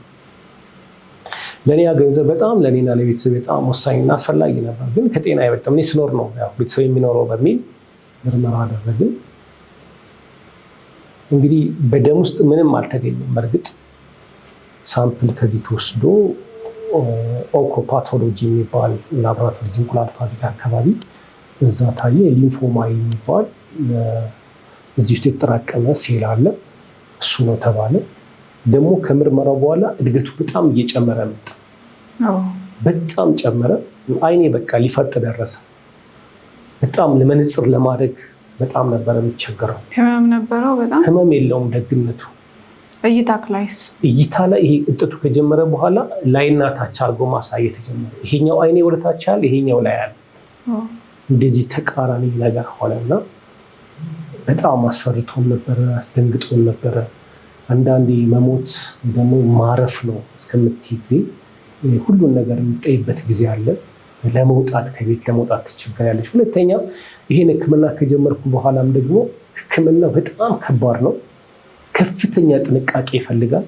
ለእኔ ያ ገንዘብ በጣም ለእኔና ለቤተሰብ በጣም ወሳኝና አስፈላጊ ነበር። ግን ከጤና አይበልጥም፣ እኔ ስኖር ነው ቤተሰብ የሚኖረው በሚል ምርመራ አደረግን። እንግዲህ በደም ውስጥ ምንም አልተገኘም። በእርግጥ ሳምፕል ከዚህ ተወስዶ ኦንኮፓቶሎጂ የሚባል ላቦራቶሪ እንቁላል ፋብሪካ አካባቢ እዛ ታየ። ሊምፎማ የሚባል እዚህ ውስጥ የተጠራቀመ ሴል አለ፣ እሱ ነው ተባለ። ደግሞ ከምርመራው በኋላ እድገቱ በጣም እየጨመረ መጣ። በጣም ጨመረ። አይኔ በቃ ሊፈርጥ ደረሰ። በጣም ለመነጽር ለማድረግ በጣም ነበረ የሚቸገረው። ህመም ነበረው? በጣም ህመም የለውም ደግነቱ። እይታ ላይ ይሄ እጥቱ ከጀመረ በኋላ ላይና ታች አድርጎ ማሳየት ጀመረ። ይሄኛው አይኔ ወደ ታች ያለ፣ ይሄኛው ላይ ያለ፣ እንደዚህ ተቃራኒ ነገር ሆነና በጣም አስፈርቶን ነበረ፣ አስደንግጦን ነበረ። አንዳንዴ መሞት ደግሞ ማረፍ ነው እስከምትይ ጊዜ ሁሉን ነገር የምጠይበት ጊዜ አለ። ለመውጣት ከቤት ለመውጣት ትቸገሪያለሽ። ሁለተኛ ይሄን ሕክምና ከጀመርኩ በኋላም ደግሞ ሕክምና በጣም ከባድ ነው። ከፍተኛ ጥንቃቄ ይፈልጋል።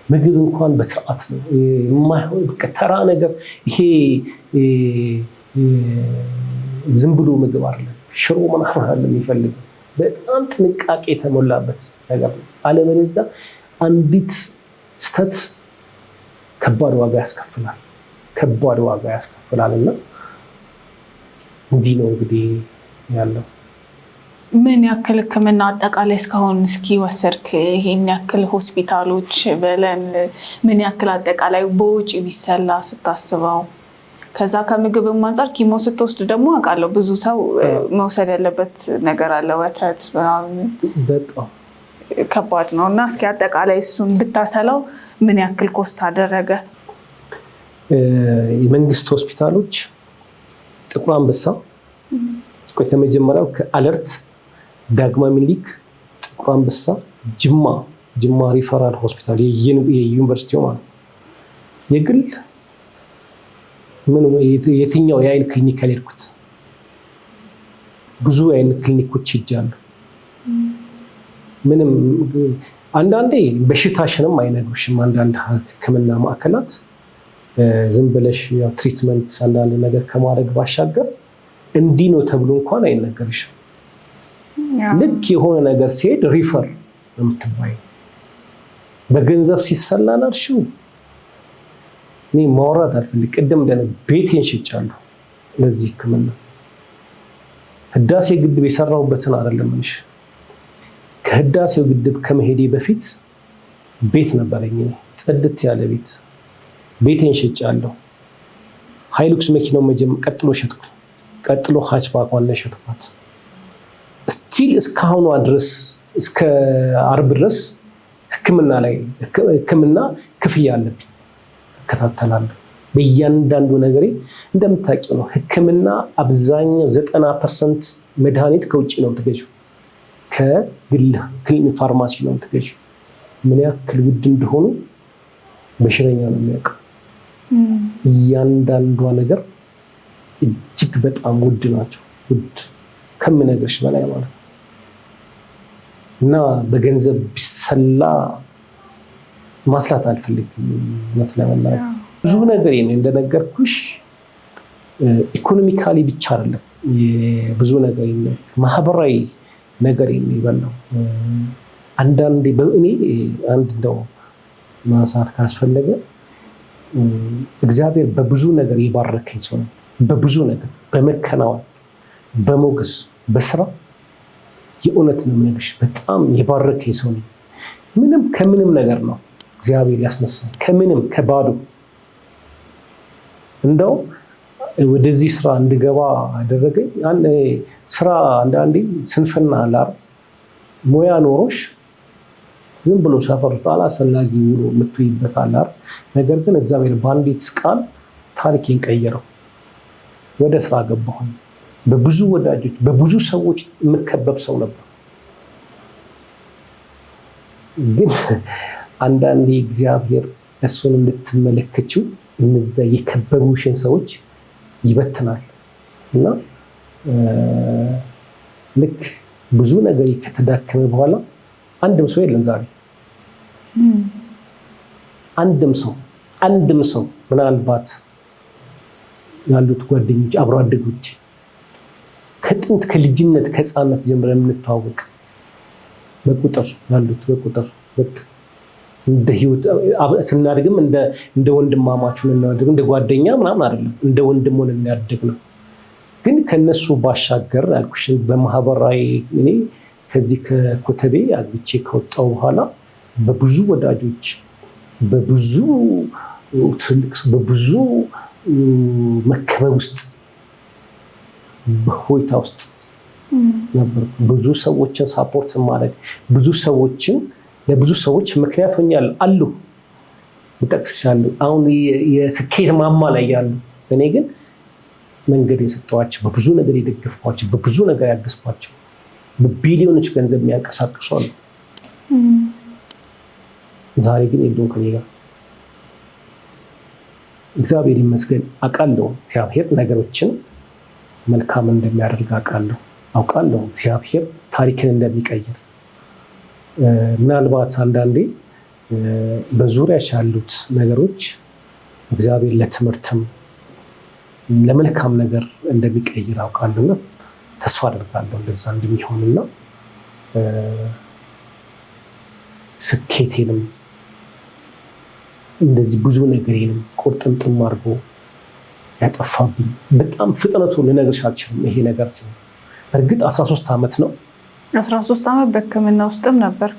ምግብ እንኳን በስርዓት ነው የማይሆን ተራ ነገር ይሄ ዝም ብሎ ምግብ አይደለም፣ ሽሮ ምናምን አለ የሚፈልገው በጣም ጥንቃቄ የተሞላበት ነገር ነው። አለበለዚያ አንዲት ስተት ከባድ ዋጋ ያስከፍላል። እና እንዲህ ነው እንግዲህ ያለው። ምን ያክል ህክምና አጠቃላይ እስካሁን ወሰድክ? ይሄን ያክል ሆስፒታሎች በለን ምን ያክል አጠቃላይ በውጭ ቢሰላ ስታስበው? ከዛ ከምግብ አንፃር ኪሞ ስትወስድ ደግሞ አውቃለሁ ብዙ ሰው መውሰድ ያለበት ነገር አለ፣ ወተት ምናምን በጣም ከባድ ነው። እና እስኪ አጠቃላይ እሱን ብታሰላው ምን ያክል ኮስት አደረገ? የመንግስት ሆስፒታሎች ጥቁር አንበሳ ከመጀመሪያው ከአለርት፣ ዳግማዊ ምኒልክ፣ ጥቁር አንበሳ፣ ጅማ ሪፈራል ሆስፒታል የዩኒቨርሲቲው ማለት የግል የትኛው የአይን ክሊኒክ ያልሄድኩት ብዙ የአይን ክሊኒኮች ሄጃለሁ። ምንም አንዳንዴ በሽታሽንም አይነግሩሽም። አንዳንድ ህክምና ማዕከላት ዝም ብለሽ ትሪትመንት አንዳንድ ነገር ከማድረግ ባሻገር እንዲህ ነው ተብሎ እንኳን አይነገርሽም። ልክ የሆነ ነገር ሲሄድ ሪፈር ነው የምትባይው። በገንዘብ ሲሰላላልሽው እኔ ማውራት አልፈልግ። ቅድም ቤቴን ሽጫለሁ ለዚህ ህክምና። ህዳሴ ግድብ የሰራሁበትን አይደለም እንሽ ከህዳሴው ግድብ ከመሄዴ በፊት ቤት ነበረኝ፣ ጽድት ያለ ቤት። ቤቴን ሽጫለሁ። ሃይሉክስ መኪናው ቀጥሎ ሸጥኩ። ቀጥሎ ሃችባኳን ሸጥኳት። ስቲል እስካሁኗ ድረስ እስከ አርብ ድረስ ህክምና ክፍያ አለብኝ፣ እከታተላለሁ። በእያንዳንዱ ነገሬ እንደምታውቂው ነው። ሕክምና አብዛኛው 90% መድኃኒት ከውጭ ነው የምትገዢው፣ ከግል ፋርማሲ ነው የምትገዢው። ምን ያክል ውድ እንደሆኑ በሽተኛ ነው የሚያውቀው። እያንዳንዷ ነገር እጅግ በጣም ውድ ናቸው፣ ውድ ከምነግርሽ በላይ ማለት ነው። እና በገንዘብ ቢሰላ ማስላት አልፈልግም። እውነት ለመናገር ብዙ ነገር እንደነገርኩሽ ኢኮኖሚካሊ ብቻ አይደለም፣ ብዙ ነገር ማህበራዊ ነገር የሚበላው አንዳንዴ በእኔ አንድ እንደው ማንሳት ካስፈለገ እግዚአብሔር በብዙ ነገር የባረከኝ ሰው ነው። በብዙ ነገር በመከናወን በሞገስ በስራ የእውነት ነው የምነግርሽ፣ በጣም የባረከኝ ሰው ነው። ምንም ከምንም ነገር ነው እግዚአብሔር ያስነሳኝ፣ ከምንም ከባዶ። እንደው ወደዚህ ስራ እንድገባ አደረገኝ ስራ አንዳንዴ ስንፍና አላር ሙያ ኖሮሽ ዝም ብሎ ሰፈር ውስጥ አላስፈላጊ ውሎ የምትይበት አላር። ነገር ግን እግዚአብሔር በአንዲት ቃል ታሪኬን ቀየረው። ወደ ስራ ገባሁኝ። በብዙ ወዳጆች በብዙ ሰዎች የምከበብ ሰው ነበር። ግን አንዳንዴ እግዚአብሔር እሱን እንድትመለከችው እነዛ የከበቡሽን ሰዎች ይበትናል እና ልክ ብዙ ነገር ከተዳከመ በኋላ አንድም ሰው የለም ዛሬ። አንድም ሰው ምናልባት ያሉት ጓደኞች አብሮ አደጎች ከጥንት ከልጅነት ከህፃነት ጀምረን የምንተዋወቅ በቁጥር ያሉት በቁጥር በቃ እንደ ህይወት ስናድግም እንደ ወንድማማቹን እናድግ እንደ ጓደኛ ምናምን አይደለም፣ እንደ ወንድሙን እናያድግ ነው። ግን ከነሱ ባሻገር ያልኩሽን በማህበራዊ እኔ ከዚህ ከኮተቤ አግብቼ ከወጣሁ በኋላ በብዙ ወዳጆች በብዙ ትልቅ በብዙ መከበብ ውስጥ በሆይታ ውስጥ ነበር። ብዙ ሰዎችን ሳፖርት ማድረግ ብዙ ሰዎችን ለብዙ ሰዎች ምክንያት ሆኛለሁ አሉ እጠቅስሻለሁ። አሁን የስኬት ማማ ላይ ያሉ እኔ ግን መንገድ የሰጠኋቸው በብዙ ነገር የደገፍኳቸው በብዙ ነገር ያገዝኳቸው በቢሊዮኖች ገንዘብ የሚያንቀሳቅሱ አሉ። ዛሬ ግን የሉም ከኔ ጋር። እግዚአብሔር ይመስገን አውቃለሁ። እግዚአብሔር ነገሮችን መልካም እንደሚያደርግ አውቃለሁ። እግዚአብሔር ታሪክን እንደሚቀይር ምናልባት አንዳንዴ በዙሪያሽ ያሉት ነገሮች እግዚአብሔር ለትምህርትም ለመልካም ነገር እንደሚቀይር አውቃለሁና ተስፋ አደርጋለሁ እንደዛ እንደሚሆንና ስኬቴንም እንደዚህ ብዙ ነገሬንም ቁርጥምጥም አድርጎ ያጠፋብኝ በጣም ፍጥነቱ ልነግርሽ አልችልም። ይሄ ነገር ሲሆን እርግጥ 13 ዓመት ነው። 13 ዓመት በሕክምና ውስጥም ነበር።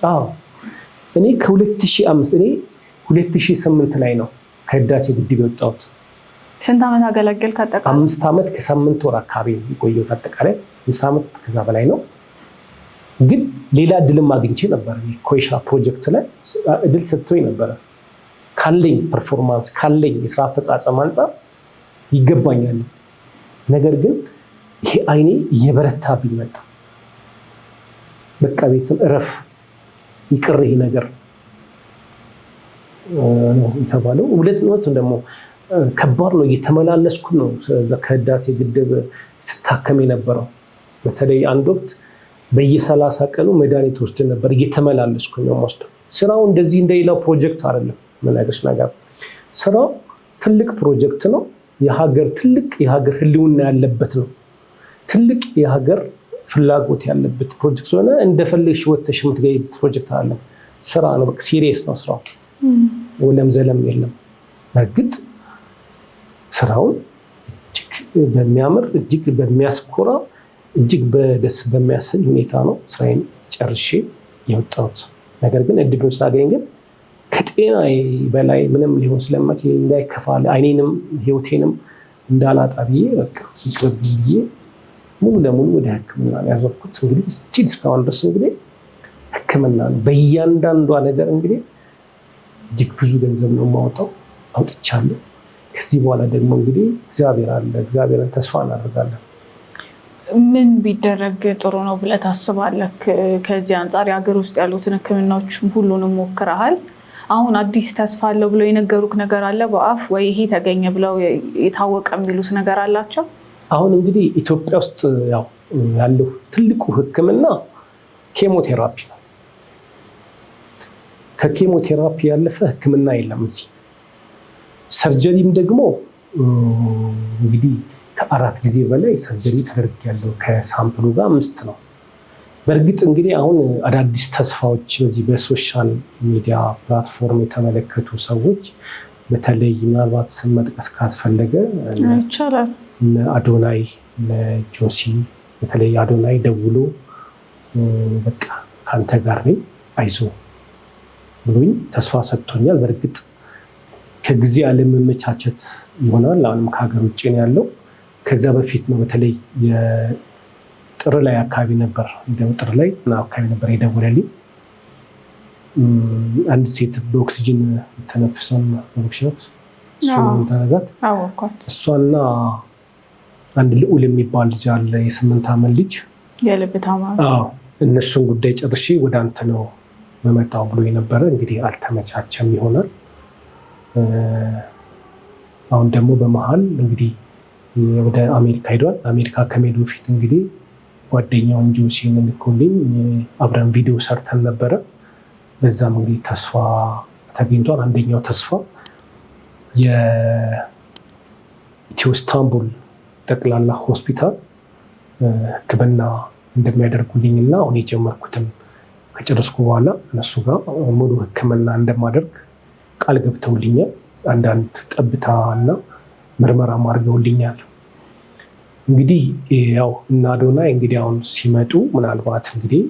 እኔ ከ2005 2008 ላይ ነው ከህዳሴ ግድብ የወጣሁት። ስንት ዓመት አገለገልክ አጠቃላይ? 5 ዓመት ከ8 ወር አካባቢ የቆየሁት አጠቃላይ 5 ዓመት ከዛ በላይ ነው። ግን ሌላ እድልም አግኝቼ ነበር። ኮይሻ ፕሮጀክት ላይ እድል ሰጥቶኝ ነበረ። ካለኝ ፐርፎርማንስ ካለኝ የስራ አፈጻጸም አንጻር ይገባኛል። ነገር ግን ይሄ አይኔ እየበረታብኝ መጣ። በቃ ቤተሰብ እረፍ ይቅር ይሄ ነገር ነው የተባለው። ሁለት ነው ደግሞ ከባድ ነው። እየተመላለስኩ ነው ከህዳሴ ግድብ ስታከም የነበረው። በተለይ አንድ ወቅት በየ30 ቀኑ መድኃኒት ወስድ ነበር። እየተመላለስኩ ነው የምወስደው። ስራው እንደዚህ እንደሌላው ፕሮጀክት አይደለም። ምናገርሽ ነገር ስራው ትልቅ ፕሮጀክት ነው። ትልቅ የሀገር ህልውና ያለበት ነው። ትልቅ የሀገር ፍላጎት ያለበት ፕሮጀክት ስለሆነ እንደፈለግሽ ወጥተሽ የምትገቢበት ፕሮጀክት አለ። ስራ ነው። በቃ ሲሪየስ ነው ስራው። ወለም ዘለም የለም። በእርግጥ ስራውን እጅግ በሚያምር እጅግ በሚያስኮራ እጅግ በደስ በሚያሰኝ ሁኔታ ነው ስራዬን ጨርሼ የወጣሁት። ነገር ግን እድሉን ሳገኝ ግን ከጤና በላይ ምንም ሊሆን ስለማይችል እንዳይከፋል አይኔንም ህይወቴንም እንዳላጣ ብዬ በቃ ብዬ ሙሉ ለሙሉ ወደ ሕክምና ያዞርኩት። እንግዲህ ስቲል እስካሁን ድረስ እንግዲህ ሕክምና ነው። በእያንዳንዷ ነገር እንግዲህ እጅግ ብዙ ገንዘብ ነው የማወጣው፣ አውጥቻለሁ። ከዚህ በኋላ ደግሞ እንግዲህ እግዚአብሔር አለ፣ እግዚአብሔርን ተስፋ እናደርጋለን። ምን ቢደረግ ጥሩ ነው ብለህ ታስባለህ? ከዚህ አንጻር የሀገር ውስጥ ያሉትን ሕክምናዎች ሁሉንም ሞክረሃል። አሁን አዲስ ተስፋ አለው ብለው የነገሩክ ነገር አለ በአፍ ወይ ይሄ ተገኘ ብለው የታወቀ የሚሉት ነገር አላቸው? አሁን እንግዲህ ኢትዮጵያ ውስጥ ያለው ትልቁ ሕክምና ኬሞቴራፒ ነው። ከኬሞቴራፒ ያለፈ ሕክምና የለም እዚህ። ሰርጀሪም ደግሞ እንግዲህ ከ4 ጊዜ በላይ ሰርጀሪ ተደርጊያለሁ። ከሳምፕሉ ጋር 5 ነው። በእርግጥ እንግዲህ አሁን አዳዲስ ተስፋዎች በዚህ በሶሻል ሚዲያ ፕላትፎርም የተመለከቱ ሰዎች በተለይ ምናልባት ስም መጥቀስ ካስፈለገ ይቻላል። አዶናይ፣ ጆሲ፣ በተለይ አዶናይ ደውሎ በቃ ከአንተ ጋር ነኝ አይዞ ብሎኝ ተስፋ ሰጥቶኛል። በእርግጥ ከጊዜ አለመመቻቸት ይሆናል። አሁንም ከሀገር ውጭ ነው ያለው። ከዚያ በፊት ነው በተለይ ጥር ላይ አካባቢ ነበር የደወለልኝ። አንድ ሴት በኦክሲጅን ተነፍሰን በመክሸት እሷና አንድ ልዑል የሚባል ልጅ አለ፣ የ8 ዓመት ልጅ የልብ ታማሚ። እነሱን ጉዳይ ጨርሼ ወደ አንተ ነው መመጣው ብሎ የነበረ። እንግዲህ አልተመቻቸም ይሆናል። አሁን ደግሞ በመሀል እንግዲህ ወደ አሜሪካ ሄዷል። አሜሪካ ከመሄዱ በፊት እንግዲህ ጓደኛውን ጆሲን ልኮልኝ አብረን ቪዲዮ ሰርተን ነበረ። በዛም እንግዲህ ተስፋ ተገኝቷል። አንደኛው ተስፋ የኢትዮ ኢስታንቡል ጠቅላላ ሆስፒታል ሕክምና እንደሚያደርጉልኝና አሁን የጀመርኩትን ከጨረስኩ በኋላ እነሱ ጋር ሙሉ ሕክምና እንደማደርግ ቃል ገብተውልኛል። አንዳንድ ጠብታ እና ምርመራ አድርገውልኛል። እንግዲህ ያው እና አዶናይ እንግዲህ አሁን ሲመጡ ምናልባት እንግዲህ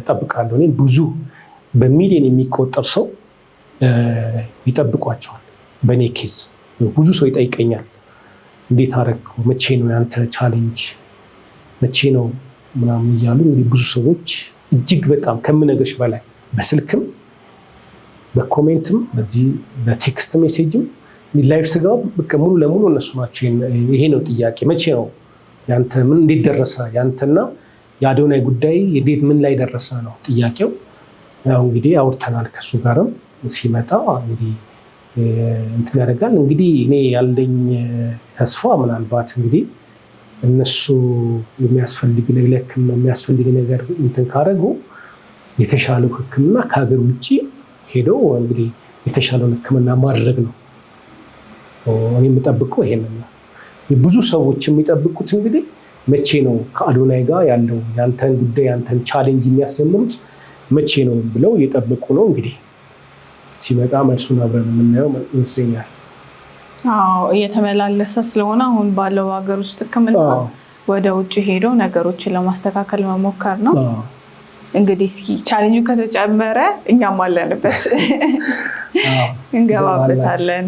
ጠብቃለሁ። እኔም ብዙ በሚሊዮን የሚቆጠር ሰው ይጠብቋቸዋል። በእኔ ኬዝ ብዙ ሰው ይጠይቀኛል፣ እንዴት አደረግከው? መቼ ነው ያንተ ቻሌንጅ? መቼ ነው ምናምን እያሉ እንግዲህ ብዙ ሰዎች እጅግ በጣም ከምነግርሽ በላይ በስልክም በኮሜንትም በዚህ በቴክስት ሜሴጅም ላይፍ ስጋው ሙሉ ለሙሉ እነሱ ናቸው። ይሄ ነው ጥያቄ፣ መቼ ነው ያንተ ምን እንዴት ደረሰ? ያንተና የአዶናይ ጉዳይ እንዴት ምን ላይ ደረሰ ነው ጥያቄው። ያው እንግዲህ አውርተናል። ከሱ ጋርም ሲመጣ እንግዲህ እንትን ያደርጋል። እንግዲህ እኔ ያለኝ ተስፋ ምናልባት እንግዲህ እነሱ የሚያስፈልግ ነገር እንትን ካደረጉ የተሻለው ሕክምና ከሀገር ውጭ ሄደው እንግዲህ የተሻለውን ሕክምና ማድረግ ነው። እኔ የምጠብቀው ይሄንን ነው። ብዙ ሰዎች የሚጠብቁት እንግዲህ መቼ ነው ከአዶናይ ጋር ያለው ያንተን ጉዳይ ያንተን ቻሌንጅ የሚያስጀምሩት መቼ ነው ብለው እየጠበቁ ነው። እንግዲህ ሲመጣ መልሱን አብረን የምናየው ይመስለኛል። እየተመላለሰ ስለሆነ አሁን ባለው ሀገር ውስጥ ሕክምና ወደ ውጭ ሄዶ ነገሮችን ለማስተካከል መሞከር ነው። እንግዲህ እስኪ ቻሌንጁ ከተጨመረ እኛም አለንበት እንገባበታለን።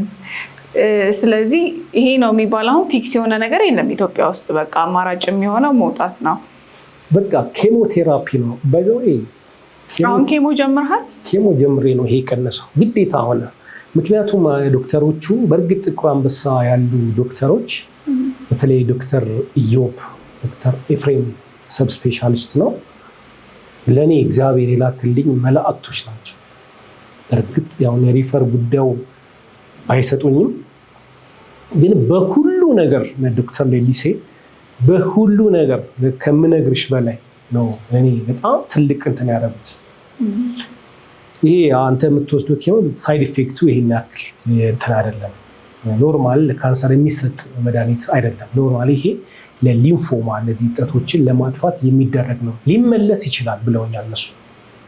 ስለዚህ ይሄ ነው የሚባል አሁን ፊክስ የሆነ ነገር የለም ኢትዮጵያ ውስጥ። በቃ አማራጭ የሚሆነው መውጣት ነው። በቃ ኬሞቴራፒ ነው። አሁን ኬሞ ጀምርሃል? ኬሞ ጀምሬ ነው ይሄ ቀነሰው ግዴታ ሆነ። ምክንያቱም ዶክተሮቹ በእርግጥ ጥቁር አንበሳ ያሉ ዶክተሮች በተለይ ዶክተር ኢዮብ ዶክተር ኤፍሬም ሰብ ስፔሻሊስት ነው። ለእኔ እግዚአብሔር የላክልኝ መላእክቶች ናቸው። እርግጥ ያሁን የሪፈር ጉዳዩ አይሰጡኝም፣ ግን በሁሉ ነገር ዶክተር ሌሊሴ በሁሉ ነገር ከምነግርሽ በላይ ነው እኔ በጣም ትልቅ እንትን ያደረጉት። ይሄ አንተ የምትወስደው ኬሞ ሳይድ ኢፌክቱ ይሄን ያክል እንትን አይደለም። ኖርማል ለካንሰር የሚሰጥ መድኃኒት አይደለም። ኖርማል ይሄ ለሊምፎማ እነዚህ እብጠቶችን ለማጥፋት የሚደረግ ነው። ሊመለስ ይችላል ብለውኛል እነሱ።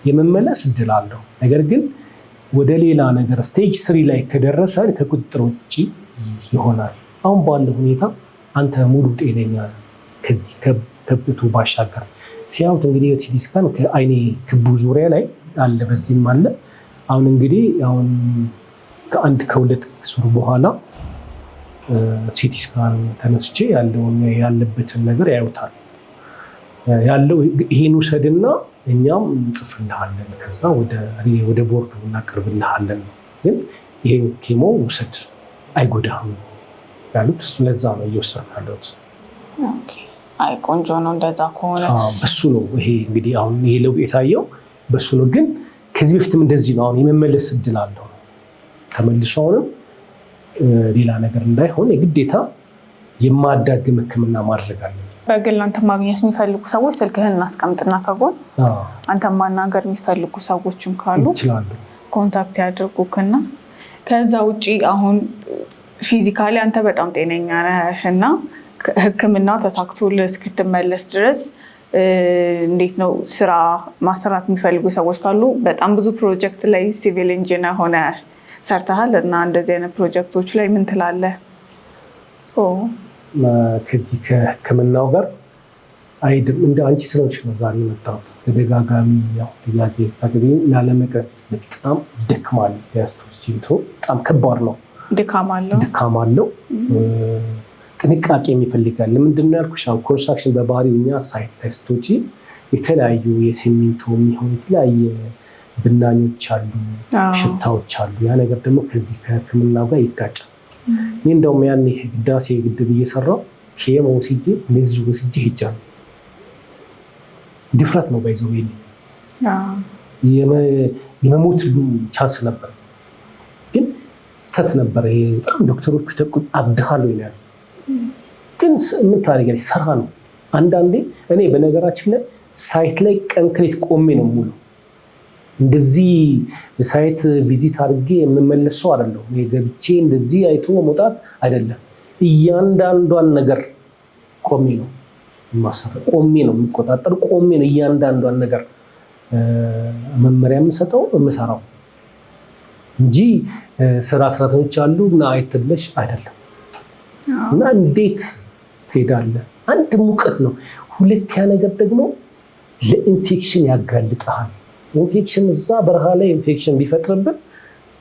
የመመለስ እድል አለው። ነገር ግን ወደ ሌላ ነገር ስቴጅ 3 ላይ ከደረሰ ከቁጥጥር ውጭ ይሆናል። አሁን ባለው ሁኔታ አንተ ሙሉ ጤነኛ ከዚህ ከብቱ ባሻገር ሲያዩት እንግዲህ ሲቲ ስካን ከአይኔ ክቡ ዙሪያ ላይ አለ፣ በዚህም አለ። አሁን እንግዲህ አሁን ከ1-2 ዙር በኋላ ሲቲ ስካን ተነስቼ ያለበትን ነገር ያዩታል። ያለው ይሄን ውሰድና እኛም እንጽፍልሃለን፣ ከዛ ወደ ቦርዱ እናቀርብልሃለን። ግን ይሄን ኬሞ ውሰድ አይጎዳህም ያሉት። ለዛ ነው እየወሰድኩ ያለሁት። አይ ቆንጆ ነው እንደዛ ከሆነ። በሱ ነው ይሄ እንግዲህ አሁን ይሄ ለውጥ የታየው በሱ ነው። ግን ከዚህ በፊትም እንደዚህ ነው። አሁን የመመለስ እድል አለው ተመልሶ አሁንም ሌላ ነገር እንዳይሆን የግዴታ የማዳግም ሕክምና ማድረግ አለ። በግል አንተ ማግኘት የሚፈልጉ ሰዎች ስልክህን እናስቀምጥና ከጎን አንተ ማናገር የሚፈልጉ ሰዎችም ካሉ ይችላሉ ኮንታክት ያድርጉክና ከዛ ውጪ አሁን ፊዚካሊ አንተ በጣም ጤነኛ ነህ እና ሕክምናው ተሳክቶልህ እስክትመለስ ድረስ እንዴት ነው ስራ ማሰራት የሚፈልጉ ሰዎች ካሉ በጣም ብዙ ፕሮጀክት ላይ ሲቪል ኢንጂነር ሆነ ሰርተሃል እና እንደዚህ አይነት ፕሮጀክቶች ላይ ምን ትላለህ? ከዚህ ከሕክምናው ጋር አይደም እንደ አንቺ ስለሆንሽ ነው ዛሬ የመጣሁት። ተደጋጋሚ ያው ጥያቄ ታገቢኝ ላለመቅረት በጣም ደክማል። ያስቶስጂቶ በጣም ከባድ ነው። ድካም አለው። ጥንቃቄ የሚፈልጋል። ለምንድን ነው ያልኩሽ? አሁን ኮንስትራክሽን በባህሪው እኛ ሳይት ላይ ስትወጪ የተለያዩ የሲሚንቶ የሚሆኑ የተለያየ ብናኞች አሉ፣ ሽታዎች አሉ። ያ ነገር ደግሞ ከዚህ ከሕክምናው ጋር ይጋጫል። እኔ እንደውም ያን ህዳሴ ግድብ እየሰራው ኬሞ ወስጄ ለዚህ ወስጄ ሄጃለሁ። ድፍረት ነው ባይዘው የመሞት ሁሉ ቻንስ ነበር፣ ግን ስተት ነበር። በጣም ዶክተሮቹ ተቆጥ አብድሃለሁ ይላሉ። ግን ምን ታደርጊያለሽ? ስራ ነው። አንዳንዴ እኔ በነገራችን ላይ ሳይት ላይ ቀንክሌት ቆሜ ነው ሙሉ እንደዚህ ሳይት ቪዚት አድርጌ የምመለስ ሰው አይደለሁም። ገብቼ እንደዚህ አይቶ መውጣት አይደለም። እያንዳንዷን ነገር ቆሜ ነው የማሰራው፣ ቆሜ ነው የምቆጣጠር፣ ቆሜ ነው እያንዳንዷን ነገር መመሪያ የምሰጠው የምሰራው እንጂ ስራ ሰራተኞች አሉ እና አይተብለሽ አይደለም። እና እንዴት ትሄዳለህ? አንድ ሙቀት ነው። ሁለተኛ ነገር ደግሞ ለኢንፌክሽን ያጋልጣል። ኢንፌክሽን እዛ በረሃ ላይ ኢንፌክሽን ቢፈጥርብን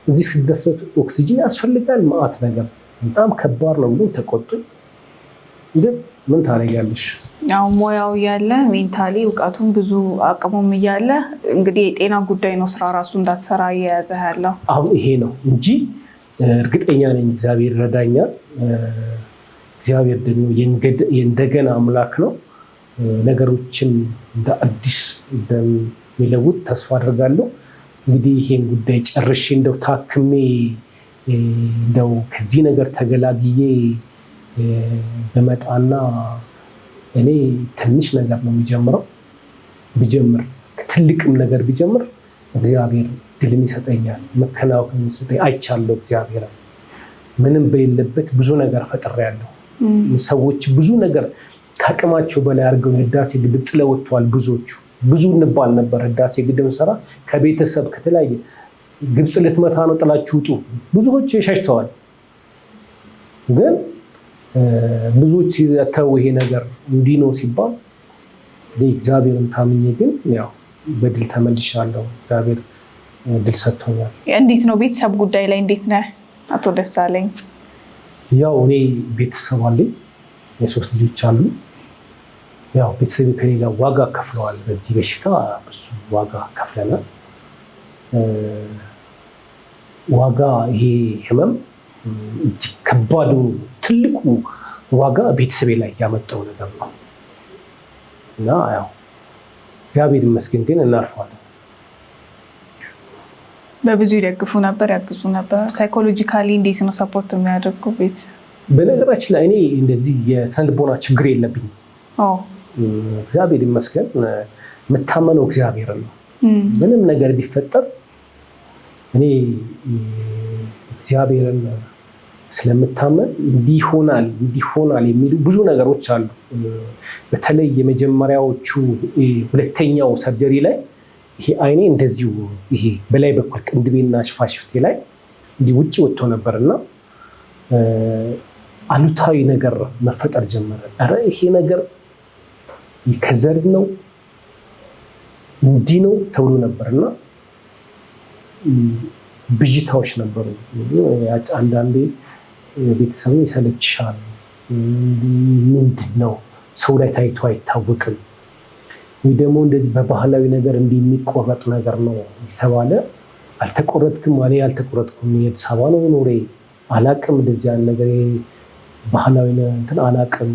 እዚህ ስትደሰት ኦክሲጂን ያስፈልጋል። ማአት ነገር በጣም ከባድ ነው ብሎ ተቆጡኝ። ግን ምን ታደርጊያለሽ? ያው ሙያው እያለ ሜንታሊ እውቀቱን ብዙ አቅሙም እያለ እንግዲህ የጤና ጉዳይ ነው ስራ ራሱ እንዳትሰራ እየያዘ ያለው አሁን ይሄ ነው እንጂ እርግጠኛ ነኝ እግዚአብሔር ይረዳኛል። እግዚአብሔር ደግሞ የእንደገና አምላክ ነው። ነገሮችን እንደ አዲስ እንደሚለውጥ ተስፋ አድርጋለሁ። እንግዲህ ይሄን ጉዳይ ጨርሼ እንደው ታክሜ እንደው ከዚህ ነገር ተገላግዬ በመጣና እኔ ትንሽ ነገር ነው የሚጀምረው። ቢጀምር ትልቅም ነገር ቢጀምር እግዚአብሔር ድልን ይሰጠኛል፣ መከናወን ይሰጠኝ። አይቻለሁ እግዚአብሔር ምንም በሌለበት ብዙ ነገር ፈጥሬያለሁ። ሰዎች ብዙ ነገር ከአቅማቸው በላይ አድርገው ህዳሴ ግድብ ጥለውተዋል። ብዙ እንባል ነበር። ህዳሴ ግድብ ሰራ ከቤተሰብ ከተለያየ ግብፅ ልትመታ ነው ጥላችሁ ውጡ፣ ብዙዎች ሸሽተዋል። ግን ብዙዎች ተው ይሄ ነገር እንዲህ ነው ሲባል እግዚአብሔርን ታምኜ ግን ያው በድል ተመልሻለሁ። እግዚአብሔር ድል ሰጥቶኛል። እንዴት ነው ቤተሰብ ጉዳይ ላይ እንዴት ነህ አቶ ደሳለኝ? ያው እኔ ቤተሰብ አለኝ፣ የሶስት ልጆች አሉ። ያው ቤተሰብ ከኔ ጋር ዋጋ ከፍለዋል። በዚህ በሽታ ብዙ ዋጋ ከፍለናል። ዋጋ ይሄ ህመም እጅግ ከባዱ ትልቁ ዋጋ ቤተሰቤ ላይ ያመጣው ነገር ነው እና ያው እግዚአብሔር ይመስገን ግን እናልፈዋለን። በብዙ ይደግፉ ነበር፣ ያግዙ ነበር። ሳይኮሎጂካሊ እንዴት ነው ሰፖርት የሚያደርጉ ቤት? በነገራችን ላይ እኔ እንደዚህ የስነ ልቦና ችግር የለብኝም። እግዚአብሔር ይመስገን። የምታመነው እግዚአብሔር ነው። ምንም ነገር ቢፈጠር እኔ እግዚአብሔርን ስለምታመን እንዲሆናል የሚሉ ብዙ ነገሮች አሉ። በተለይ የመጀመሪያዎቹ ሁለተኛው ሰርጀሪ ላይ ይሄ አይኔ እንደዚሁ ይሄ በላይ በኩል ቅንድቤና ሽፋሽፍቴ ላይ እንዲህ ውጭ ወጥቶ ነበርና አሉታዊ ነገር መፈጠር ጀመረ። ኧረ ይሄ ነገር ከዘር ነው እንዲህ ነው ተብሎ ነበርና ብዥታዎች ነበሩ። አንዳንዴ ቤተሰብ ይሰለችሻል፣ ምንድን ነው ሰው ላይ ታይቶ አይታወቅም፣ ወይ ደግሞ እንደዚህ በባህላዊ ነገር እንዲህ የሚቆረጥ ነገር ነው የተባለ አልተቆረጥክም፣ እኔ አልተቆረጥኩም፣ የአዲስ አበባ ነው ኖሬ አላቅም፣ እንደዚህ ያለ ነገር ባህላዊ እንትን አላቅም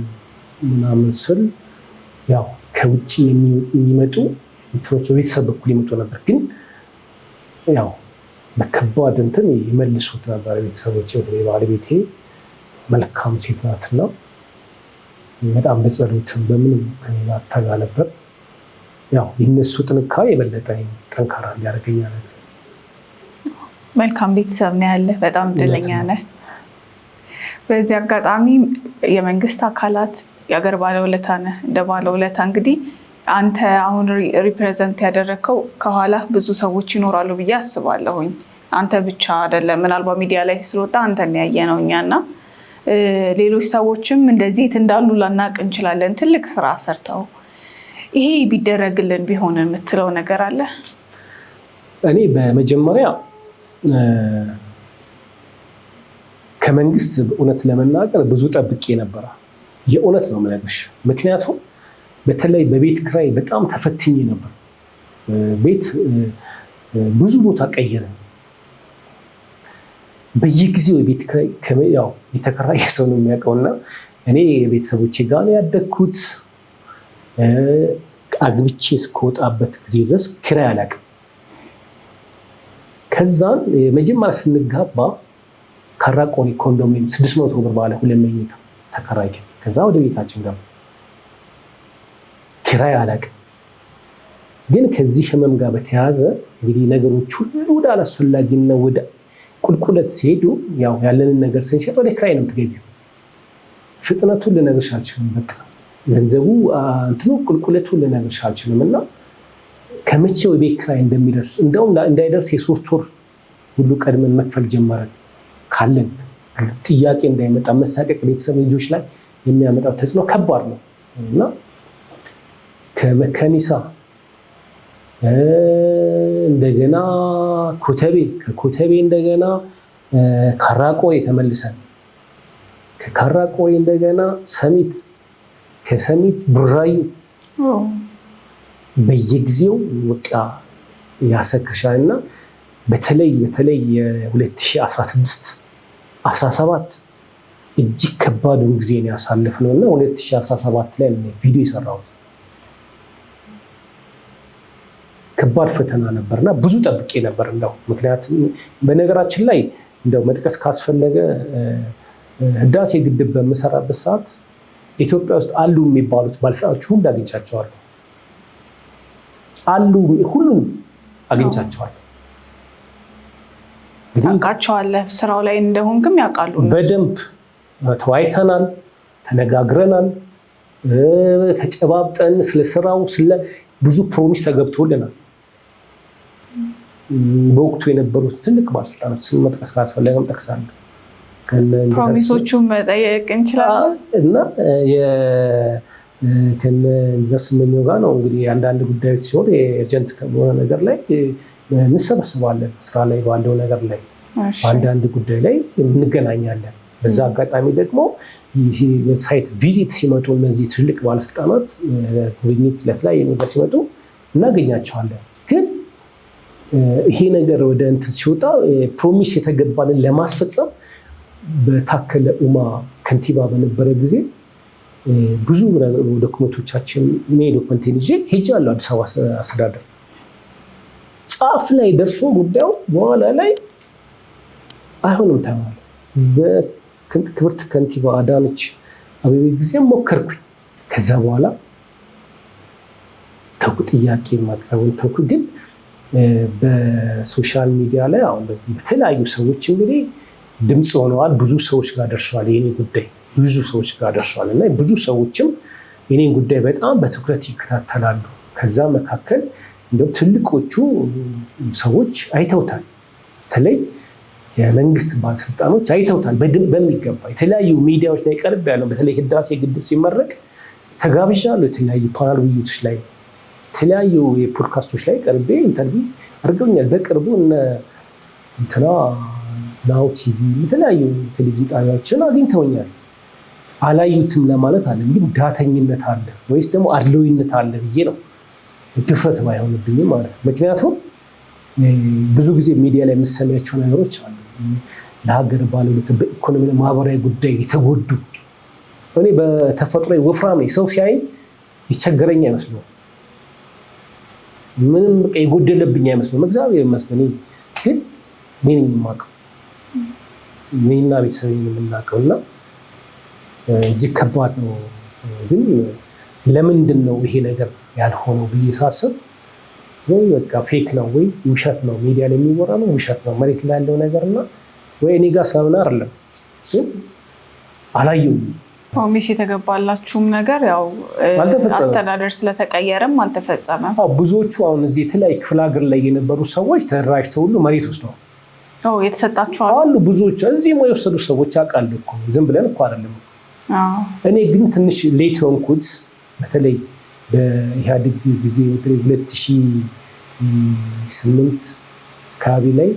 ምናምን ስል ያው ከውጭ የሚመጡ እንትኖች በቤተሰብ በኩል ይመጡ ነበር። ግን ያው በከባድ እንትን ይመልሱት ነበር ቤተሰቦች። ባለቤቴ መልካም ሴት ናትና በጣም በጸሎትም በምንም ከኔ አስተጋ ነበር። ያው የነሱ ጥንካሬ የበለጠ ጠንካራ እንዲያደርገኝ ያደረገ። መልካም ቤተሰብ ነው ያለ። በጣም እድለኛ ነህ። በዚህ አጋጣሚ የመንግስት አካላት የሀገር ባለውለታ ነህ። እንደ ባለውለታ እንግዲህ አንተ አሁን ሪፕሬዘንት ያደረግከው ከኋላ ብዙ ሰዎች ይኖራሉ ብዬ አስባለሁኝ። አንተ ብቻ አይደለም። ምናልባት ሚዲያ ላይ ስለወጣ አንተን ያየ ነው እኛና ሌሎች ሰዎችም እንደዚህ የት እንዳሉ ላናቅ እንችላለን። ትልቅ ስራ ሰርተው ይሄ ቢደረግልን ቢሆን የምትለው ነገር አለ? እኔ በመጀመሪያ ከመንግስት እውነት ለመናገር ብዙ ጠብቄ ነበረ። የእውነት ነው የምነግርሽ። ምክንያቱም በተለይ በቤት ኪራይ በጣም ተፈትኜ ነበር። ቤት ብዙ ቦታ ቀይረን በየጊዜው የቤት ኪራይ ያው የተከራየ ሰው ነው የሚያውቀውና እኔ ቤተሰቦቼ ጋር ነው ያደግኩት። አግብቼ እስከወጣበት ጊዜ ድረስ ኪራይ አላውቅም። ከዛን መጀመሪያ ስንጋባ ካራቆኒ ኮንዶሚኒየም 600 ብር ባለ 2 መኝታ ተከራየ። ከዛ ወደ ቤታችን ገባ። ኪራይ አላውቅም። ግን ከዚህ ህመም ጋር በተያያዘ እንግዲህ ነገሮች ሁሉ ወደ አላስፈላጊና ወደ ቁልቁለት ሲሄዱ ያው ያለንን ነገር ስንሸጥ ወደ ኪራይ ነው የምትገቢው። ፍጥነቱን ልነግርሽ አልችልም። በቃ ገንዘቡ እንትኑ ቁልቁለቱን ልነግርሽ አልችልም። እና ከመቼው የቤት ኪራይ እንደሚደርስ እንደውም እንዳይደርስ የ3 ወር ሁሉ ቀድመን መክፈል ጀመረን። ካለን ጥያቄ እንዳይመጣ መሳቀቅ ቤተሰብ ልጆች ላይ የሚያመጣው ተጽዕኖ ከባድ ነው እና ከመከኒሳ እንደገና ከኮተቤ እንደገና ካራቆሬ ተመልሰን ከካራቆሬ እንደገና ሰሚት ከሰሚት ቡራዩ በየጊዜው ወጣ ያሰክርሻል። እና በተለይ የ2016 17 እጅግ ከባዱን ጊዜ ነው ያሳለፍነው እና 2017 ላይ ቪዲዮ የሰራሁት ከባድ ፈተና ነበርና ብዙ ጠብቄ ነበር። እንደው ምክንያቱም በነገራችን ላይ እንደው መጥቀስ ካስፈለገ ህዳሴ ግድብ በምሰራበት ሰዓት ኢትዮጵያ ውስጥ አሉ የሚባሉት ባለስልጣኖች ሁሉ አግኝቻቸዋለሁ። ሁሉም አግኝቻቸዋለሁ። ታውቃቸዋለህ። ስራው ላይ እንደሆንክም ያውቃሉ። በደንብ ተወያይተናል፣ ተነጋግረናል፣ ተጨባብጠን ስለ ስራው ብዙ ፕሮሚስ ተገብቶልናል። በወቅቱ የነበሩት ትልቅ ባለስልጣናት ስም መጥቀስ ካስፈለገም ጠቅሳለሁ። ፕሮሚሶቹን መጠየቅ እንችላለን እና ከነ ዩኒቨርስ መኞ ጋር ነው እንግዲህ አንዳንድ ጉዳዮች ሲሆን የኤጀንት ከሆነ ነገር ላይ እንሰበስባለን። ስራ ላይ ባለው ነገር ላይ አንዳንድ ጉዳይ ላይ እንገናኛለን። በዛ አጋጣሚ ደግሞ ሳይት ቪዚት ሲመጡ እነዚህ ትልቅ ባለስልጣናት ጉብኝት ለተለያየ ነገር ሲመጡ እናገኛቸዋለን። ግን ይሄ ነገር ወደ እንትን ሲወጣ ፕሮሚስ የተገባንን ለማስፈጸም በታከለ ኡማ ከንቲባ በነበረ ጊዜ ብዙ ዶክመንቶቻችን ዶክመንቴን ይዤ ሄጃለሁ አዲስ አበባ አስተዳደር። ጫፍ ላይ ደርሶ ጉዳዩ በኋላ ላይ አይሆንም ተባለ። በክብርት ከንቲባ አዳነች አቤቤ ጊዜ ሞከርኩኝ። ከዛ በኋላ ተውኩ፣ ጥያቄ ማቅረቡን ተውኩ። ግን በሶሻል ሚዲያ ላይ አሁን በዚህ በተለያዩ ሰዎች እንግዲህ ድምፅ ሆነዋል። ብዙ ሰዎች ጋር ደርሷል የኔ ጉዳይ፣ ብዙ ሰዎች ጋር ደርሷል እና ብዙ ሰዎችም የኔን ጉዳይ በጣም በትኩረት ይከታተላሉ። ከዛ መካከል እንደው ትልቆቹ ሰዎች አይተውታል። በተለይ የመንግስት ባለስልጣኖች አይተውታል በሚገባ። የተለያዩ ሚዲያዎች ላይ ቀርብ ያለው በተለይ ህዳሴ ግድብ ሲመረቅ ተጋብዣለሁ። የተለያዩ ፓናል ውይይቶች ላይ የተለያዩ የፖድካስቶች ላይ ቀርቤ ኢንተርቪው አድርገውኛል። በቅርቡ እንትና ናሁ ቲቪ የተለያዩ ቴሌቪዥን ጣቢያዎችን አግኝተውኛል። አላዩትም ለማለት አለ እንጂ ዳተኝነት አለ ወይስ ደግሞ አድሎይነት አለ ብዬ ነው ድፍረት ባይሆንብኝም ማለት ነው። ምክንያቱም ብዙ ጊዜ ሚዲያ ላይ የምሰሚያቸው ነገሮች አሉ። ለሀገር ባለውለታ በኢኮኖሚ ማህበራዊ ጉዳይ የተጎዱ እኔ በተፈጥሮ ወፍራም ነኝ። ሰው ሲያይ ይቸገረኝ አይመስለው ምንም የጎደለብኝ አይመስለው እግዚአብሔር ይመስገን። ግን ምን የማውቀው ምንና ቤተሰቤን የምናውቀው እና እጅግ ከባድ ነው። ግን ለምንድን ነው ይሄ ነገር ያልሆነው ብዬ ሳስብ ወይ በቃ ፌክ ነው ወይ ውሸት ነው፣ ሚዲያ ላይ የሚወራ ነው ውሸት ነው መሬት ላይ ያለው ነገርና ወይ እኔ ጋር ሰምና አይደለም ግን አላየሁም። ፕሮሚስ የተገባላችሁም ነገር ያው አስተዳደር ስለተቀየረም አልተፈጸመም። ብዙዎቹ አሁን እዚህ የተለያዩ ክፍለ ሀገር ላይ የነበሩ ሰዎች ተደራጅተው ሁሉ መሬት ወስደዋል። የተሰጣቸው አሉ ብዙዎች እዚህ የወሰዱ ሰዎች አውቃለሁ እኮ ዝም ብለን እኮ አይደለም። እኔ ግን ትንሽ ሌት ሆንኩት። በተለይ በኢህአዴግ ጊዜ 2008 አካባቢ ላይ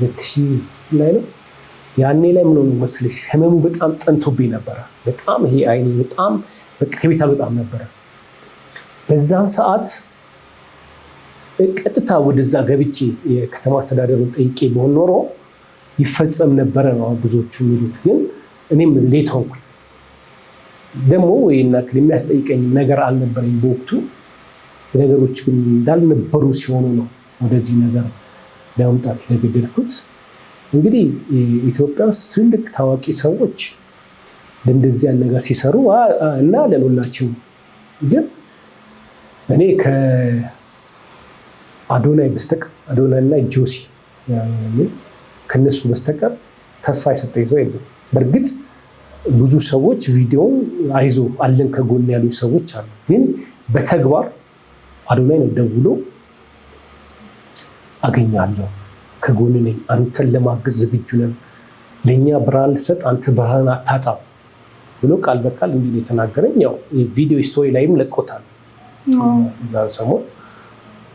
2000 ላይ ነው ያኔ ላይ ምን ሆነ መስልሽ ህመሙ በጣም ጠንቶብኝ ነበረ። በጣም ይሄ አይኔ በጣም ከቤት አልወጣም ነበረ። በዛን ሰዓት ቀጥታ ወደዛ ገብቼ የከተማ አስተዳደሩን ጠይቄ በሆን ኖሮ ይፈጸም ነበረ ነው ብዙዎቹ የሚሉት። ግን እኔም ሌት ሆንኩኝ። ደግሞ ወይና የሚያስጠይቀኝ ነገር አልነበረኝ በወቅቱ። ነገሮች ግን እንዳልነበሩ ሲሆኑ ነው ወደዚህ ነገር ለመምጣት የተገደድኩት። እንግዲህ ኢትዮጵያ ውስጥ ትልቅ ታዋቂ ሰዎች እንደዚህ ያለ ነገር ሲሰሩ እና ለሁላችን ግን እኔ ከአዶናይ በስተቀር አዶናይና ጆሲ ከነሱ በስተቀር ተስፋ የሰጠኝ ሰው የለም። በእርግጥ ብዙ ሰዎች ቪዲዮውን አይዞ አለን ከጎን ያሉ ሰዎች አሉ። ግን በተግባር አዶናይ ነው ደውሎ አገኛለሁ ከጎን ነኝ፣ አንተን ለማገዝ ዝግጁ ነን፣ ለእኛ ብርሃን ሰጥ፣ አንተ ብርሃን አታጣም ብሎ ቃል በቃል እንዲህ የተናገረኝ። ያው የቪዲዮ ስቶሪ ላይም ለቆታል እዛ ሰሞን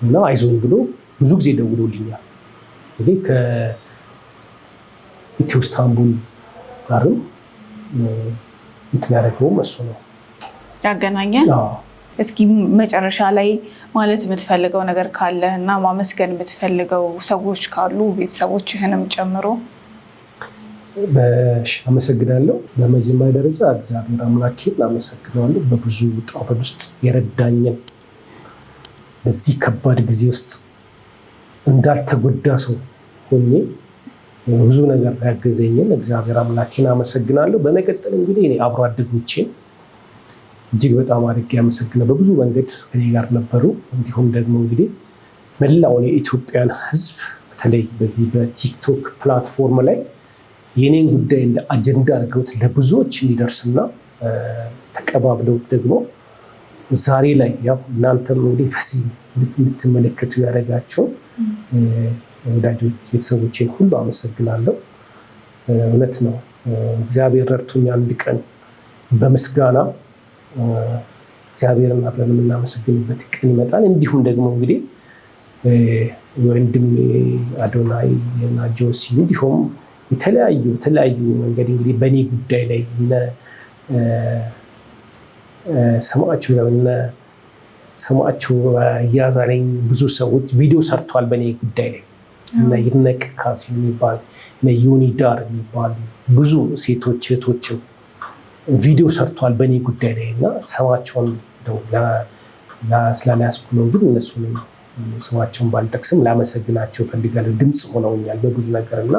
እና አይዞን ብሎ ብዙ ጊዜ ደውሎልኛል። እንግዲህ ከኢትዮ ኢስታንቡል ጋርም እንትን ያደረገውም እሱ ነው ያገናኛል። እስኪ መጨረሻ ላይ ማለት የምትፈልገው ነገር ካለ እና ማመስገን የምትፈልገው ሰዎች ካሉ ቤተሰቦችህንም ጨምሮ። አመሰግናለሁ። በመጀመሪያ ደረጃ እግዚአብሔር አምላኬን አመሰግናለሁ። በብዙ ውጣ ውረድ ውስጥ የረዳኝን በዚህ ከባድ ጊዜ ውስጥ እንዳልተጎዳ ሰው ሆኜ ብዙ ነገር ያገዘኝን እግዚአብሔር አምላኬን አመሰግናለሁ። በመቀጠል እንግዲህ እኔ አብሮ አደጎቼን እጅግ በጣም አድርጌ አመሰግናለሁ። በብዙ መንገድ ከኔ ጋር ነበሩ። እንዲሁም ደግሞ እንግዲህ መላውን የኢትዮጵያን ሕዝብ በተለይ በዚህ በቲክቶክ ፕላትፎርም ላይ የኔን ጉዳይ እንደ አጀንዳ አድርገውት ለብዙዎች እንዲደርስና ተቀባብለውት ደግሞ ዛሬ ላይ ያው እናንተም እንግዲህ በዚህ እንድትመለከቱ ያደረጋቸው ወዳጆች ቤተሰቦቼን ሁሉ አመሰግናለሁ። እውነት ነው እግዚአብሔር ረድቶኝ አንድ ቀን በምስጋና እግዚአብሔርን አብረን የምናመሰግንበት ቀን ይመጣል። እንዲሁም ደግሞ እንግዲህ ወንድም አዶናይ እና ጆሲ እንዲሁም የተለያዩ መንገድ እንግዲህ በእኔ ጉዳይ ላይ ስማቸው እያዛለኝ ብዙ ሰዎች ቪዲዮ ሰርተዋል በእኔ ጉዳይ ላይ እና ይድነቅ ካሴ የሚባል ዮኒ ዳር የሚባሉ ብዙ ሴቶች እህቶችም ቪዲዮ ሰርተዋል በእኔ ጉዳይ ላይ እና ስማቸውን ስላልያዝኩ ነው። ግን እነሱንም ስማቸውን ባልጠቅስም ላመሰግናቸው እፈልጋለሁ። ድምፅ ሆነውኛል በብዙ ነገር እና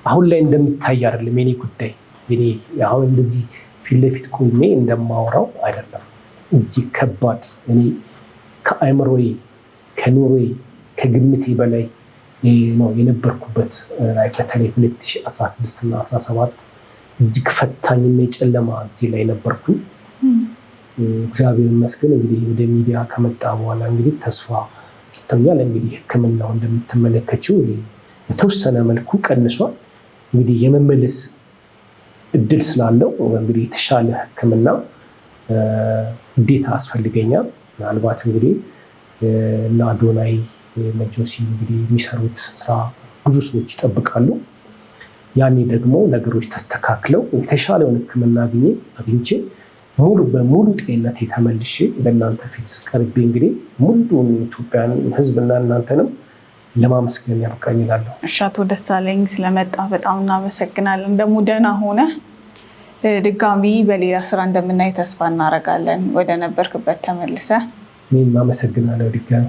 አሁን ላይ እንደምታይ አይደለም የኔ ጉዳይ። አሁን እንደዚህ ፊት ለፊት ቆሜ እንደማወራው አይደለም። እጅግ ከባድ እኔ ከአእምሮዬ ከኑሮዬ ከግምቴ በላይ ነው የነበርኩበት። በተለይ 2016 እና 17 እጅግ ፈታኝና የጨለማ ጊዜ ላይ ነበርኩኝ። እግዚአብሔር ይመስገን እንግዲህ ወደ ሚዲያ ከመጣ በኋላ እንግዲህ ተስፋ ሰጥቶኛል። እንግዲህ ሕክምናው እንደምትመለከችው በተወሰነ መልኩ ቀንሷል። እንግዲህ የመመለስ እድል ስላለው እንግዲህ የተሻለ ሕክምና ግዴታ አስፈልገኛል። ምናልባት እንግዲህ እና አዶናይ ጆሲ እንግዲህ የሚሰሩት ስራ ብዙ ሰዎች ይጠብቃሉ። ያኔ ደግሞ ነገሮች ተስተካክለው የተሻለውን ሕክምና አግኝቼ ሙሉ በሙሉ ጤንነት ተመልሼ በእናንተ ፊት ቀርቤ እንግዲህ ሙሉን ኢትዮጵያን ሕዝብና እናንተንም ለማመስገን ያብቃኝ እላለሁ። እሺ አቶ ደሳለኝ ስለመጣ በጣም እናመሰግናለን። ደግሞ ደህና ሆነ ድጋሚ በሌላ ስራ እንደምናይ ተስፋ እናደርጋለን። ወደ ነበርክበት ተመልሰ እኔም አመሰግናለሁ ድጋሚ